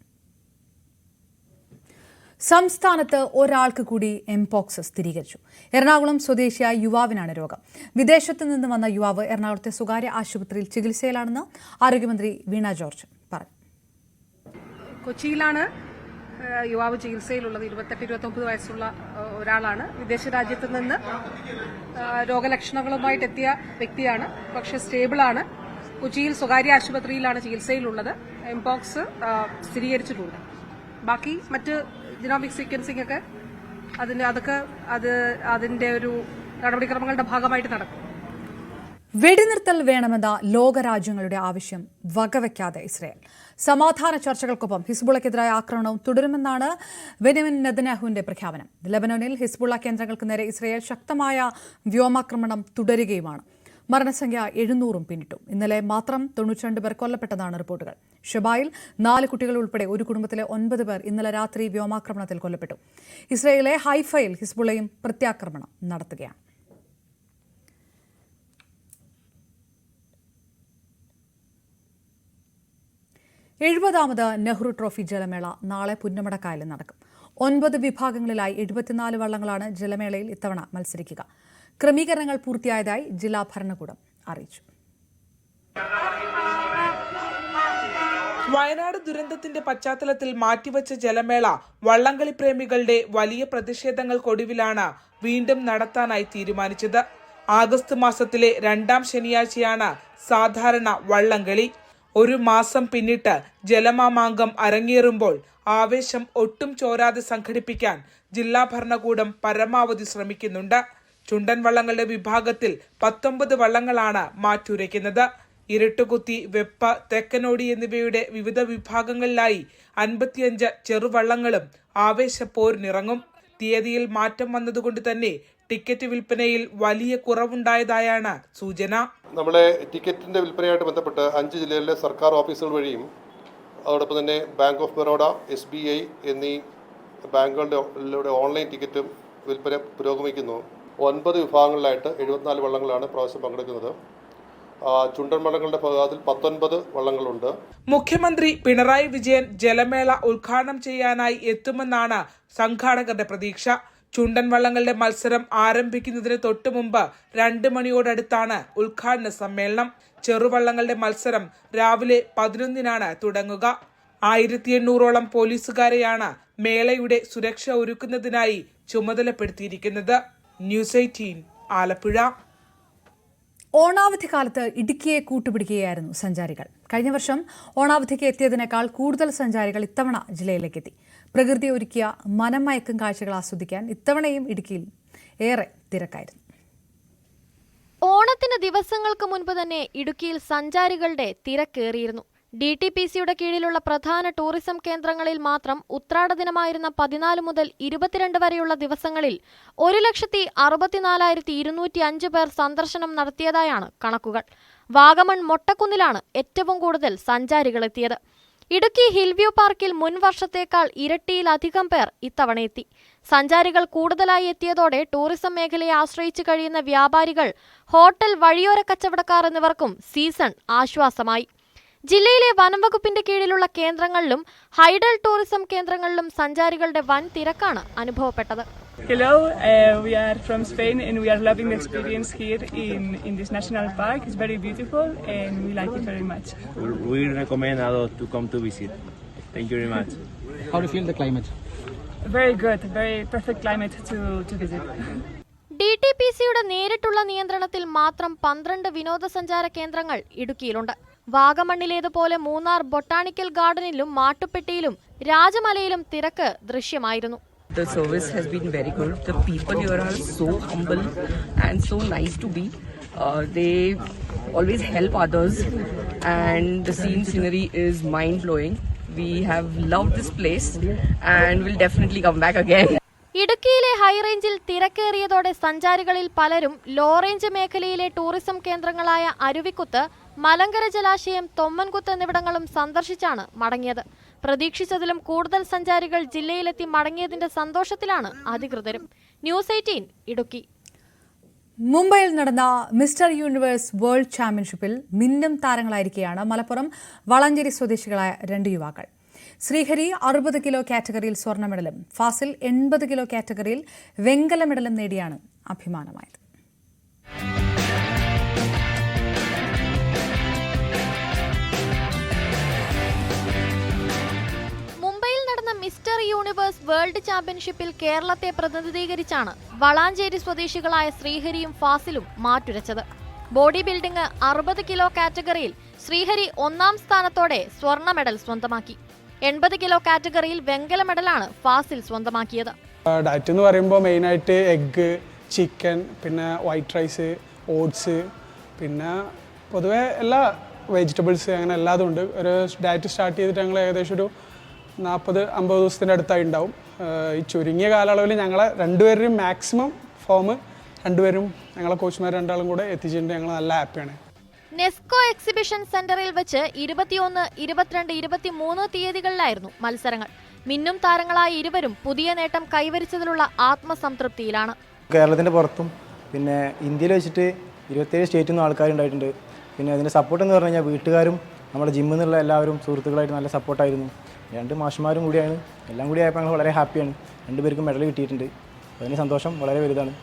സംസ്ഥാനത്ത് ഒരാൾക്ക് കൂടി എംപോക്സ് സ്ഥിരീകരിച്ചു. എറണാകുളം സ്വദേശിയായ യുവാവിനാണ് രോഗം. വിദേശത്ത് നിന്ന് വന്ന യുവാവ് എറണാകുളത്തെ സ്വകാര്യ ആശുപത്രിയിൽ ചികിത്സയിലാണെന്ന് ആരോഗ്യമന്ത്രി വീണ ജോർജ് പറഞ്ഞു. കൊച്ചിയിലാണ് യുവാവ് ചികിത്സയിലുള്ളത്. 28-29 വയസ്സുള്ള ഒരാളാണ്. വിദേശ രാജ്യത്ത് നിന്ന് രോഗലക്ഷണങ്ങളുമായിട്ട് എത്തിയ വ്യക്തിയാണ്. പക്ഷെ സ്റ്റേബിളാണ്. കൊച്ചിയിൽ സ്വകാര്യ ആശുപത്രിയിലാണ് ചികിത്സയിലുള്ളത്. എംപോക്സ് സ്ഥിരീകരിച്ചിട്ടുണ്ട്. ബാക്കി മറ്റ് ജിനോമിക് സീക്വൻസിംഗ് ഒക്കെ അതിന്റെ ഒരു നടപടിക്രമങ്ങളുടെ ഭാഗമായിട്ട് നടക്കും. വെടിനിർത്തൽ വേണമെന്ന ലോകരാജ്യങ്ങളുടെ ആവശ്യം വകവയ്ക്കാതെ ഇസ്രയേൽ. സമാധാന ചർച്ചകൾക്കൊപ്പം ഹിസ്ബുള്ളക്കെതിരായ ആക്രമണവും തുടരുമെന്നാണ് ബെന്യാമിൻ നെതന്യാഹുവിന്റെ പ്രഖ്യാപനം. ലെബനോനിൽ ഹിസ്ബുള്ള കേന്ദ്രങ്ങൾക്ക് നേരെ ഇസ്രയേൽ ശക്തമായ വ്യോമാക്രമണം തുടരുകയുമാണ്. മരണസംഖ്യ 700 പിന്നിട്ടു. ഇന്നലെ മാത്രം 92 പേർ കൊല്ലപ്പെട്ടതാണ് റിപ്പോർട്ടുകൾ. ഷെബായിൽ 4 കുട്ടികൾ ഉൾപ്പെടെ ഒരു കുടുംബത്തിലെ 9 പേർ ഇന്നലെ രാത്രി വ്യോമാക്രമണത്തിൽ കൊല്ലപ്പെട്ടു. ഇസ്രയേലിലെ ഹൈഫയിൽ ഹിസ്ബുള്ളയും പ്രത്യാക്രമണം നടത്തുകയാണ്. എഴുപതാമത് നെഹ്റു ട്രോഫി ജലമേള നാളെ പുന്നമടക്കായലിൽ നടക്കും. 9 വിഭാഗങ്ങളിലായി 74 വള്ളങ്ങളാണ് ജലമേളയിൽ ഇത്തവണ മത്സരിക്കുക. ക്രമീകരണങ്ങൾ പൂർത്തിയായതായി ജില്ലാ ഭരണകൂടം അറിയിച്ചു. വയനാട് ദുരന്തത്തിന്റെ പശ്ചാത്തലത്തിൽ മാറ്റിവെച്ച ജലമേള വള്ളംകളി പ്രേമികളുടെ വലിയ പ്രതിഷേധങ്ങൾക്കൊടുവിലാണ് വീണ്ടും നടത്താനായി തീരുമാനിച്ചത്. ആഗസ്റ്റ് മാസത്തിലെ 2ാം ശനിയാഴ്ചയാണ് സാധാരണ വള്ളംകളി. 1 മാസം പിന്നിട്ട് ജലമാമാങ്കം അരങ്ങേറുമ്പോൾ ആവേശം ഒട്ടും ചോരാതെ സംഘടിപ്പിക്കാൻ ജില്ലാ ഭരണകൂടം പരമാവധി ശ്രമിക്കുന്നുണ്ട്. ചുണ്ടൻ വള്ളങ്ങളുടെ വിഭാഗത്തിൽ 19 വള്ളങ്ങളാണ് മാറ്റുരയ്ക്കുന്നത്. ഇരട്ടുകുത്തി, വെപ്പ, തെക്കനോടി എന്നിവയുടെ വിവിധ വിഭാഗങ്ങളിലായി 55 ചെറുവള്ളങ്ങളും ആവേശപ്പോരിനിറങ്ങും. തീയതിയിൽ മാറ്റം വന്നതുകൊണ്ട് തന്നെ ടിക്കറ്റ് വിൽപ്പനയിൽ വലിയ കുറവുണ്ടായതായാണ് സൂചന. നമ്മളെ ടിക്കറ്റിന്റെ വിൽപ്പനയായിട്ട് ബന്ധപ്പെട്ട് 5 ജില്ലകളിലെ സർക്കാർ ഓഫീസുകൾ വഴിയും അതോടൊപ്പം തന്നെ ബാങ്ക് ഓഫ് ബറോഡ, SBI എന്നീ ബാങ്കുകളുടെ ഓൺലൈൻ ടിക്കറ്റും വിൽപ്പന പുരോഗമിക്കുന്നു. 9 വിഭാഗങ്ങളിലായിട്ട് 74 വള്ളങ്ങളാണ് പ്രാവശ്യം പങ്കെടുക്കുന്നത്. ചുണ്ടൻ വള്ളങ്ങളുടെ ഭാഗത്തിൽ 19 വള്ളങ്ങളുണ്ട്. മുഖ്യമന്ത്രി പിണറായി വിജയൻ ജലമേള ഉദ്ഘാടനം ചെയ്യാനായി എത്തുമെന്നാണ് സംഘാടകരുടെ പ്രതീക്ഷ. ചുണ്ടൻ വള്ളങ്ങളുടെ മത്സരം ആരംഭിക്കുന്നതിന് തൊട്ടു മുമ്പ് 2 മണിയോടടുത്താണ് ഉദ്ഘാടന സമ്മേളനം. ചെറുവള്ളങ്ങളുടെ മത്സരം രാവിലെ 11-നാണ് തുടങ്ങുക. 1800ഓളം പോലീസുകാരെയാണ് മേളയുടെ സുരക്ഷ ഒരുക്കുന്നതിനായി ചുമതലപ്പെടുത്തിയിരിക്കുന്നത്. ന്യൂസ് 18 ആലപ്പുഴ. ഓണാവധിക്കാലത്ത് ഇടുക്കിയെ കൂട്ടുപിടിക്കുകയായിരുന്നു സഞ്ചാരികൾ. കഴിഞ്ഞ വർഷം ഓണാവധിക്ക് എത്തിയതിനേക്കാൾ കൂടുതൽ സഞ്ചാരികൾ ഇത്തവണ ജില്ലയിലേക്ക് എത്തി. പ്രകൃതി ഒരുക്കിയ മനംമയക്കും കാഴ്ചകൾ ആസ്വദിക്കാൻ ഇത്തവണയും ഇടുക്കിയിൽ ഏറെ തിരക്കായിരുന്നു. ഓണത്തിന് ദിവസങ്ങൾക്ക് മുൻപ് തന്നെ ഇടുക്കിയിൽ സഞ്ചാരികളുടെ തിരക്കേറിയിരുന്നു. DTPCയുടെ കീഴിലുള്ള പ്രധാന ടൂറിസം കേന്ദ്രങ്ങളിൽ മാത്രം ഉത്രാട ദിനമായിരുന്ന 14 മുതൽ 22 വരെയുള്ള ദിവസങ്ങളിൽ 1,64,205 പേർ സന്ദർശനം നടത്തിയതായാണ് കണക്കുകൾ. വാഗമൺ മൊട്ടക്കുന്നിലാണ് ഏറ്റവും കൂടുതൽ സഞ്ചാരികൾ എത്തിയത്. ഇടുക്കി ഹിൽവ്യൂ പാർക്കിൽ മുൻ വർഷത്തേക്കാൾ ഇരട്ടിയിലധികം പേർ ഇത്തവണ എത്തി. സഞ്ചാരികൾ കൂടുതലായി എത്തിയതോടെ ടൂറിസം മേഖലയെ ആശ്രയിച്ചു കഴിയുന്ന വ്യാപാരികൾ, ഹോട്ടൽ, വഴിയോര കച്ചവടക്കാർ എന്നിവർക്കും സീസൺ ആശ്വാസമായി. ജില്ലയിലെ വനംവകുപ്പിന്റെ കീഴിലുള്ള കേന്ദ്രങ്ങളിലും ഹൈഡൽ ടൂറിസം കേന്ദ്രങ്ങളിലും സഞ്ചാരികളുടെ വൻ തിരക്കാണ് അനുഭവപ്പെട്ടത്. Hello, we are from Spain and we are loving the experience here in this national park. It's very beautiful and we like it very much. We recommend others to come to visit. Thank you very much. How do you feel the climate? Very good, very perfect climate to visit. DTPCയുടെ നേരിട്ടുള്ള നിയന്ത്രണത്തിൽ മാത്രം 12 വിനോദസഞ്ചാര കേന്ദ്രങ്ങൾ ഇടുക്കിയിലുണ്ട്. വാഗമണ്ണിലേതുപോലെ Munnar botanical ഗാർഡനിലും മാട്ടുപ്പെട്ടിയിലും രാജമലയിലും തിരക്ക് ദൃശ്യമായിരുന്നു. The service has been very good. The people here are so humble and so nice to be. They always help others and the scenery is mind-blowing. We have loved this place and will definitely come back again. ഇടുക്കിയിലെ ഹൈറേഞ്ചിൽ തിരക്കേറിയതോടെ സഞ്ചാരികളിൽ പലരും law range മേഖലയിലെ tourism കേന്ദ്രങ്ങളായ Aruvikkuthu, Malankara ജലാശയം, Thommankuthu എന്നിവിടങ്ങളും സന്ദർശിച്ചാണ് മടങ്ങിയത്. പ്രതീക്ഷിച്ചതിലും കൂടുതൽ സഞ്ചാരികൾ ജില്ലയിലെത്തി മടങ്ങിയതിന്റെ സന്തോഷത്തിലാണ് അധികൃതരും. News 18 Idukki. മുംബൈയിൽ നടന്ന മിസ്റ്റർ യൂണിവേഴ്സ് വേൾഡ് ചാമ്പ്യൻഷിപ്പിൽ മിന്നും താരങ്ങളായിരിക്കെയാണ് മലപ്പുറം വളാഞ്ചേരി സ്വദേശികളായ 2 യുവാക്കൾ. ശ്രീഹരി 60 കിലോ കാറ്റഗറിയിൽ സ്വർണ്ണ മെഡലും ഫാസിൽ 80 കിലോ കാറ്റഗറിയിൽ വെങ്കല മെഡലും നേടിയാണ് അഭിമാനമായത്. മുംബൈയിൽ നടന്ന മിസ്റ്റർ യൂണിവേഴ്സ് വേൾഡ് ചാമ്പ്യൻഷിപ്പിൽ കേരളത്തെ പ്രതിനിധീകരിച്ചാണ് വളാഞ്ചേരി സ്വദേശികളായ ശ്രീഹരിയും ഫാസിലും മാറ്റുരച്ചത്. ബോഡി ബിൽഡിംഗ് 60 കിലോ കാറ്റഗറിയിൽ ശ്രീഹരി 1ാം സ്ഥാനത്തോടെ സ്വർണ്ണ മെഡൽ സ്വന്തമാക്കി. 80 കിലോ കാറ്റഗറിയിൽ വെങ്കല മെഡലാണ് ഫാസിൽ സ്വന്തമാക്കിയത്. ഡയറ്റ് എന്ന് പറയുമ്പോൾ മെയിനായിട്ട് എഗ്ഗ്, ചിക്കൻ, പിന്നെ വൈറ്റ് റൈസ്, ഓട്സ്, പിന്നെ പൊതുവേ എല്ലാ വെജിറ്റബിൾസ് അങ്ങനെ എല്ലാതും ഉണ്ട്. ഒരു ഡയറ്റ് സ്റ്റാർട്ട് ചെയ്തിട്ട് ഞങ്ങൾ ഏകദേശം ഒരു 40-50 ദിവസത്തിൻ്റെ അടുത്തായി ഉണ്ടാവും. ഈ ചുരുങ്ങിയ കാലയളവിൽ ഞങ്ങളെ രണ്ടുപേരും മാക്സിമം ഫോം രണ്ടുപേരും ഞങ്ങളെ കോച്ചുമാർ രണ്ടാളും കൂടെ എത്തിച്ചിട്ടുണ്ട്. ഞങ്ങൾ നല്ല ഹാപ്പിയാണ്. നെസ്കോ എക്സിബിഷൻ സെന്ററിൽ വെച്ച് 21, 22, 23 തീയതികളിലായിരുന്നു മത്സരങ്ങൾ. മിന്നും താരങ്ങളായ ഇരുവരും പുതിയ നേട്ടം കൈവരിച്ചതിലുള്ള ആത്മസംതൃപ്തിയിലാണ്. കേരളത്തിൻ്റെ പുറത്തും പിന്നെ ഇന്ത്യയിൽ വെച്ചിട്ട് 27 സ്റ്റേറ്റിൽ നിന്നും ആൾക്കാരുണ്ടായിട്ടുണ്ട്. പിന്നെ അതിൻ്റെ സപ്പോർട്ട് എന്ന് പറഞ്ഞു കഴിഞ്ഞാൽ വീട്ടുകാരും നമ്മുടെ ജിമ്മിൽ നിന്നുള്ള എല്ലാവരും സുഹൃത്തുക്കളായിട്ട് നല്ല സപ്പോർട്ടായിരുന്നു. 2 മാഷന്മാരും കൂടിയാണ്. എല്ലാം കൂടി ആയപ്പോൾ ഞങ്ങൾ വളരെ ഹാപ്പിയാണ്. 2 പേർക്കും മെഡൽ കിട്ടിയിട്ടുണ്ട്. അതിന് സന്തോഷം വളരെ വലുതാണ്.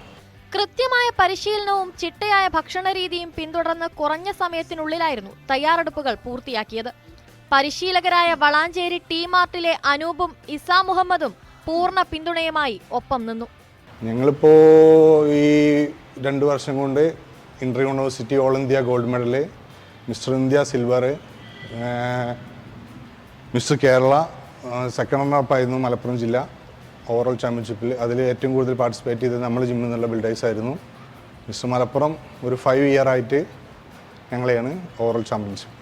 കൃത്യമായ പരിശീലനവും ചിട്ടയായ ഭക്ഷണ രീതിയും പിന്തുടർന്ന് കുറഞ്ഞ സമയത്തിനുള്ളിലായിരുന്നു തയ്യാറെടുപ്പുകൾ പൂർത്തിയാക്കിയത്. പരിശീലകരായ വളാഞ്ചേരി ടീം ആർട്ടിലെ അനൂപും ഇസാ മുഹമ്മദും പൂർണ്ണ പിന്തുണയുമായി ഒപ്പം നിന്നു. ഞങ്ങളിപ്പോൾ ഈ 2 വർഷം കൊണ്ട് inter university all India gold medal, mister India silver, mister Kerala second റണ്ണറപ്പായിരുന്നു മലപ്പുറം ജില്ല ഓവറോൾ ചാമ്പ്യൻഷിപ്പിൽ. അതിൽ ഏറ്റവും കൂടുതൽ പാർട്ടിസിപ്പേറ്റ് ചെയ്തത് നമ്മൾ ജിമ്മിൽ നിന്നുള്ള ബിൽഡേഴ്സ് ആയിരുന്നു. മിസ്റ്റർ മലപ്പുറം ഒരു 5 ഇയർ ആയിട്ട് ഞങ്ങളെയാണ് ഓവറോൾ ചാമ്പ്യൻഷിപ്പ്.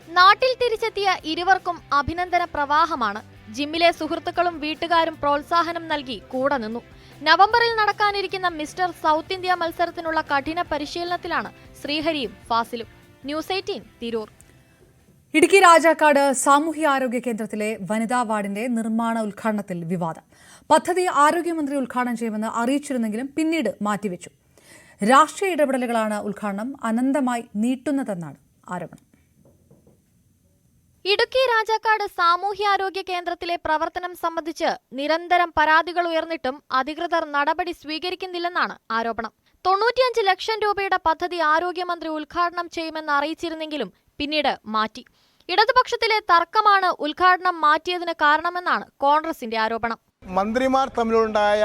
നാട്ടിൽ തിരിച്ചെത്തിയ ഇരുവർക്കും അഭിനന്ദന പ്രവാഹമാണ്. ജിമ്മിലെ സുഹൃത്തുക്കളും വീട്ടുകാരും പ്രോത്സാഹനം നൽകി കൂടെ നിന്നു. നവംബറിൽ നടക്കാനിരിക്കുന്ന മിസ്റ്റർ സൗത്ത് ഇന്ത്യ മത്സരത്തിനുള്ള കഠിന പരിശീലനത്തിലാണ് ശ്രീഹരിയും ഫാസിലും. ന്യൂസ് 18 തിരൂർ. ഇടുക്കി രാജാക്കാട് സാമൂഹ്യാരോഗ്യ കേന്ദ്രത്തിലെ വനിതാ വാർഡിന്റെ നിർമ്മാണ ഉദ്ഘാടനത്തിൽ വിവാദം. പദ്ധതി ആരോഗ്യമന്ത്രി ഉദ്ഘാടനം ചെയ്യുമെന്ന് അറിയിച്ചിരുന്നെങ്കിലും പിന്നീട് മാറ്റിവെച്ചു. രാഷ്ട്രീയ ഇടപെടലുകളാണ് ഉദ്ഘാടനം അനന്തമായി നീട്ടുന്നതെന്നാണ് ആരോപണം. ഇടുക്കി രാജാക്കാട് സാമൂഹ്യാരോഗ്യ കേന്ദ്രത്തിലെ പ്രവർത്തനം സംബന്ധിച്ച് നിരന്തരം പരാതികൾ ഉയർന്നിട്ടും അധികൃതർ നടപടി സ്വീകരിക്കുന്നില്ലെന്നാണ് ആരോപണം. 95 ലക്ഷം രൂപയുടെ പദ്ധതി ആരോഗ്യമന്ത്രി ഉദ്ഘാടനം ചെയ്യുമെന്ന് അറിയിച്ചിരുന്നെങ്കിലും പിന്നീട് മാറ്റി. ഇടതുപക്ഷത്തിലെ തർക്കമാണ് ഉദ്ഘാടനം മാറ്റിയതിന് കാരണമെന്നാണ് കോൺഗ്രസിന്റെ ആരോപണം. മന്ത്രിമാർ തമ്മിലുണ്ടായ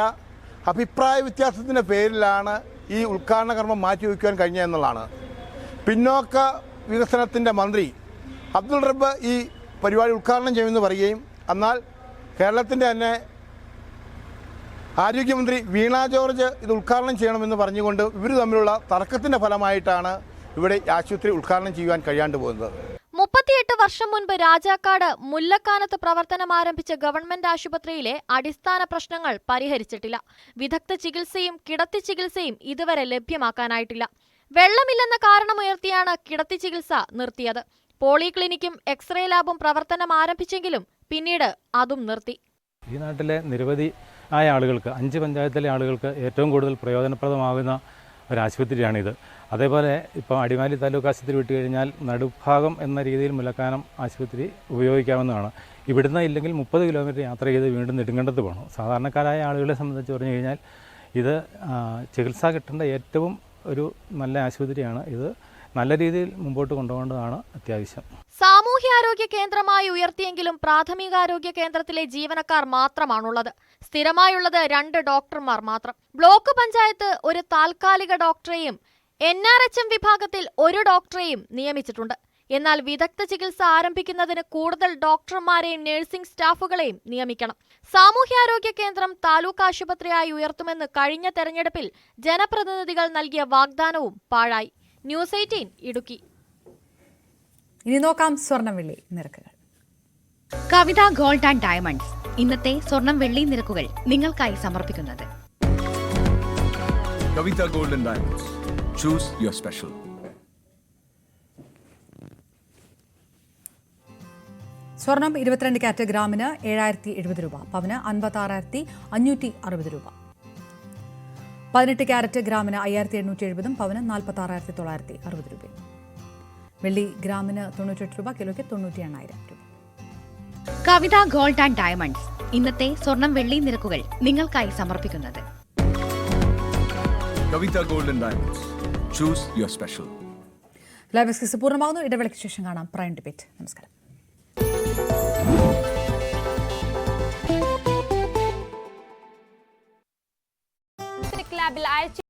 അഭിപ്രായ വ്യത്യാസത്തിന്റെ പേരിലാണ് ഈ ഉദ്ഘാടന കർമ്മം മാറ്റിവെക്കുവാൻ കഴിഞ്ഞ എന്നുള്ളതാണ്. പിന്നോക്ക വികസനത്തിന്റെ മന്ത്രി അബ്ദുൾ റബ്ബ് ഈ പരിപാടി ഉദ്ഘാടനം ചെയ്യുമെന്ന് പറയുകയും എന്നാൽ കേരളത്തിൻ്റെ തന്നെ ആരോഗ്യമന്ത്രി വീണ ജോർജ് ഇത് ഉദ്ഘാടനം ചെയ്യണമെന്ന് പറഞ്ഞുകൊണ്ട് ഇവർ തമ്മിലുള്ള തർക്കത്തിൻ്റെ ഫലമായിട്ടാണ് ഇവിടെ ആശുപത്രി ഉദ്ഘാടനം ചെയ്യുവാൻ കഴിയാണ്ട് പോകുന്നത്. 38 വർഷം മുൻപ് രാജാക്കാട് മുല്ലക്കാനത്ത് പ്രവർത്തനം ആരംഭിച്ച ഗവൺമെന്റ് ആശുപത്രിയിലെ അടിസ്ഥാന പ്രശ്നങ്ങൾ പരിഹരിച്ചിട്ടില്ല. വിദഗ്ധ ചികിത്സയും കിടത്തി ചികിത്സയും ഇതുവരെ ലഭ്യമാക്കാനായിട്ടില്ല. വെള്ളമില്ലെന്ന കാരണമുയർത്തിയാണ് കിടത്തി ചികിത്സ നിർത്തിയത്. പോളിക്ലിനിക്കും എക്സ്റേ ലാബും പ്രവർത്തനം ആരംഭിച്ചെങ്കിലും പിന്നീട് അതും നിർത്തി. ഈ നാട്ടിലെ നിരവധി ആയ ആളുകൾക്ക് 5 പഞ്ചായത്തിലെ ആളുകൾക്ക് ഏറ്റവും കൂടുതൽ പ്രയോജനപ്രദമാകുന്ന ഒരാശുപത്രിയാണിത്. അതേപോലെ ഇപ്പോൾ അടിമാലി താലൂക്ക് ആശുപത്രി വിട്ടു കഴിഞ്ഞാൽ നടുഭാഗം എന്ന രീതിയിൽ മുല്ലക്കാനം ആശുപത്രി ഉപയോഗിക്കാവുന്നതാണ്. ഇവിടുന്ന് ഇല്ലെങ്കിൽ 30 കിലോമീറ്റർ യാത്ര ചെയ്ത് വീണ്ടും നെടുങ്കണ്ടത്ത് പോകണം. സാധാരണക്കാരായ ആളുകളെ സംബന്ധിച്ച് പറഞ്ഞു കഴിഞ്ഞാൽ ഇത് ചികിത്സ കിട്ടേണ്ട ഏറ്റവും ഒരു നല്ല ആശുപത്രിയാണ്. ഇത് നല്ല രീതിയിൽ മുമ്പോട്ട് കൊണ്ടുപോകേണ്ടതാണ് അത്യാവശ്യം. സാമൂഹ്യാരോഗ്യ കേന്ദ്രമായി ഉയർത്തിയെങ്കിലും പ്രാഥമികാരോഗ്യ കേന്ദ്രത്തിലെ ജീവനക്കാർ മാത്രമാണുള്ളത്. സ്ഥിരമായുള്ളത് 2 ഡോക്ടർമാർ മാത്രം. ബ്ലോക്ക് പഞ്ചായത്ത് ഒരു താൽക്കാലിക ഡോക്ടറെയും NRHM വിഭാഗത്തിൽ 1 ഡോക്ടറെയും നിയമിച്ചിട്ടുണ്ട്. എന്നാൽ വിദഗ്ധ ചികിത്സ ആരംഭിക്കുന്നതിന് കൂടുതൽ ഡോക്ടർമാരെയും നഴ്സിംഗ് സ്റ്റാഫുകളെയും നിയമിക്കണം. സാമൂഹ്യാരോഗ്യ കേന്ദ്രം താലൂക്ക് ആശുപത്രിയായി ഉയർത്തുമെന്ന് കഴിഞ്ഞ തെരഞ്ഞെടുപ്പിൽ ജനപ്രതിനിധികൾ നൽകിയ വാഗ്ദാനവും പാഴായി. ന്യൂസ് 18 ഇടുക്കി. ഇനി നോക്കാം സ്വർണം വെള്ളി നിരക്കുകൾ. കവിത ഗോൾഡ് ആൻഡ് ഡയമണ്ട്സ് ഇന്നത്തെ സ്വർണം വെള്ളി നിരക്കുകൾ നിങ്ങൾക്കായി സമർപ്പിക്കുന്നത് Kavitha gold and diamonds. Choose your special. സ്വർണം 22 കാരറ്റ് ഗ്രാമിന് 7070 രൂപ, പവന് 56,560 രൂപ. 18 കാരറ്റ് ഗ്രാമിന് 5870, പവന് 46,960 രൂപ. വെള്ളി ഗ്രാമിന് 98 രൂപ, കിലോയ്ക്ക് 98,000 രൂപ. കവിത ഗോൾഡ് ആൻഡ് ഡയമണ്ട്സ് ഇന്നത്തെ സ്വർണം വെള്ളി നിരക്കുകൾ നിങ്ങൾക്കായി സമർപ്പിക്കുന്നത് Kavitha gold and diamonds. Choose your special. Live exclusive പൂർണ്ണമാകുന്നു. ഇടവേളയ്ക്ക് ശേഷം കാണാം പ്രൈം ഡിബേറ്റ്. നമസ്കാരം. ക്ലബിൽ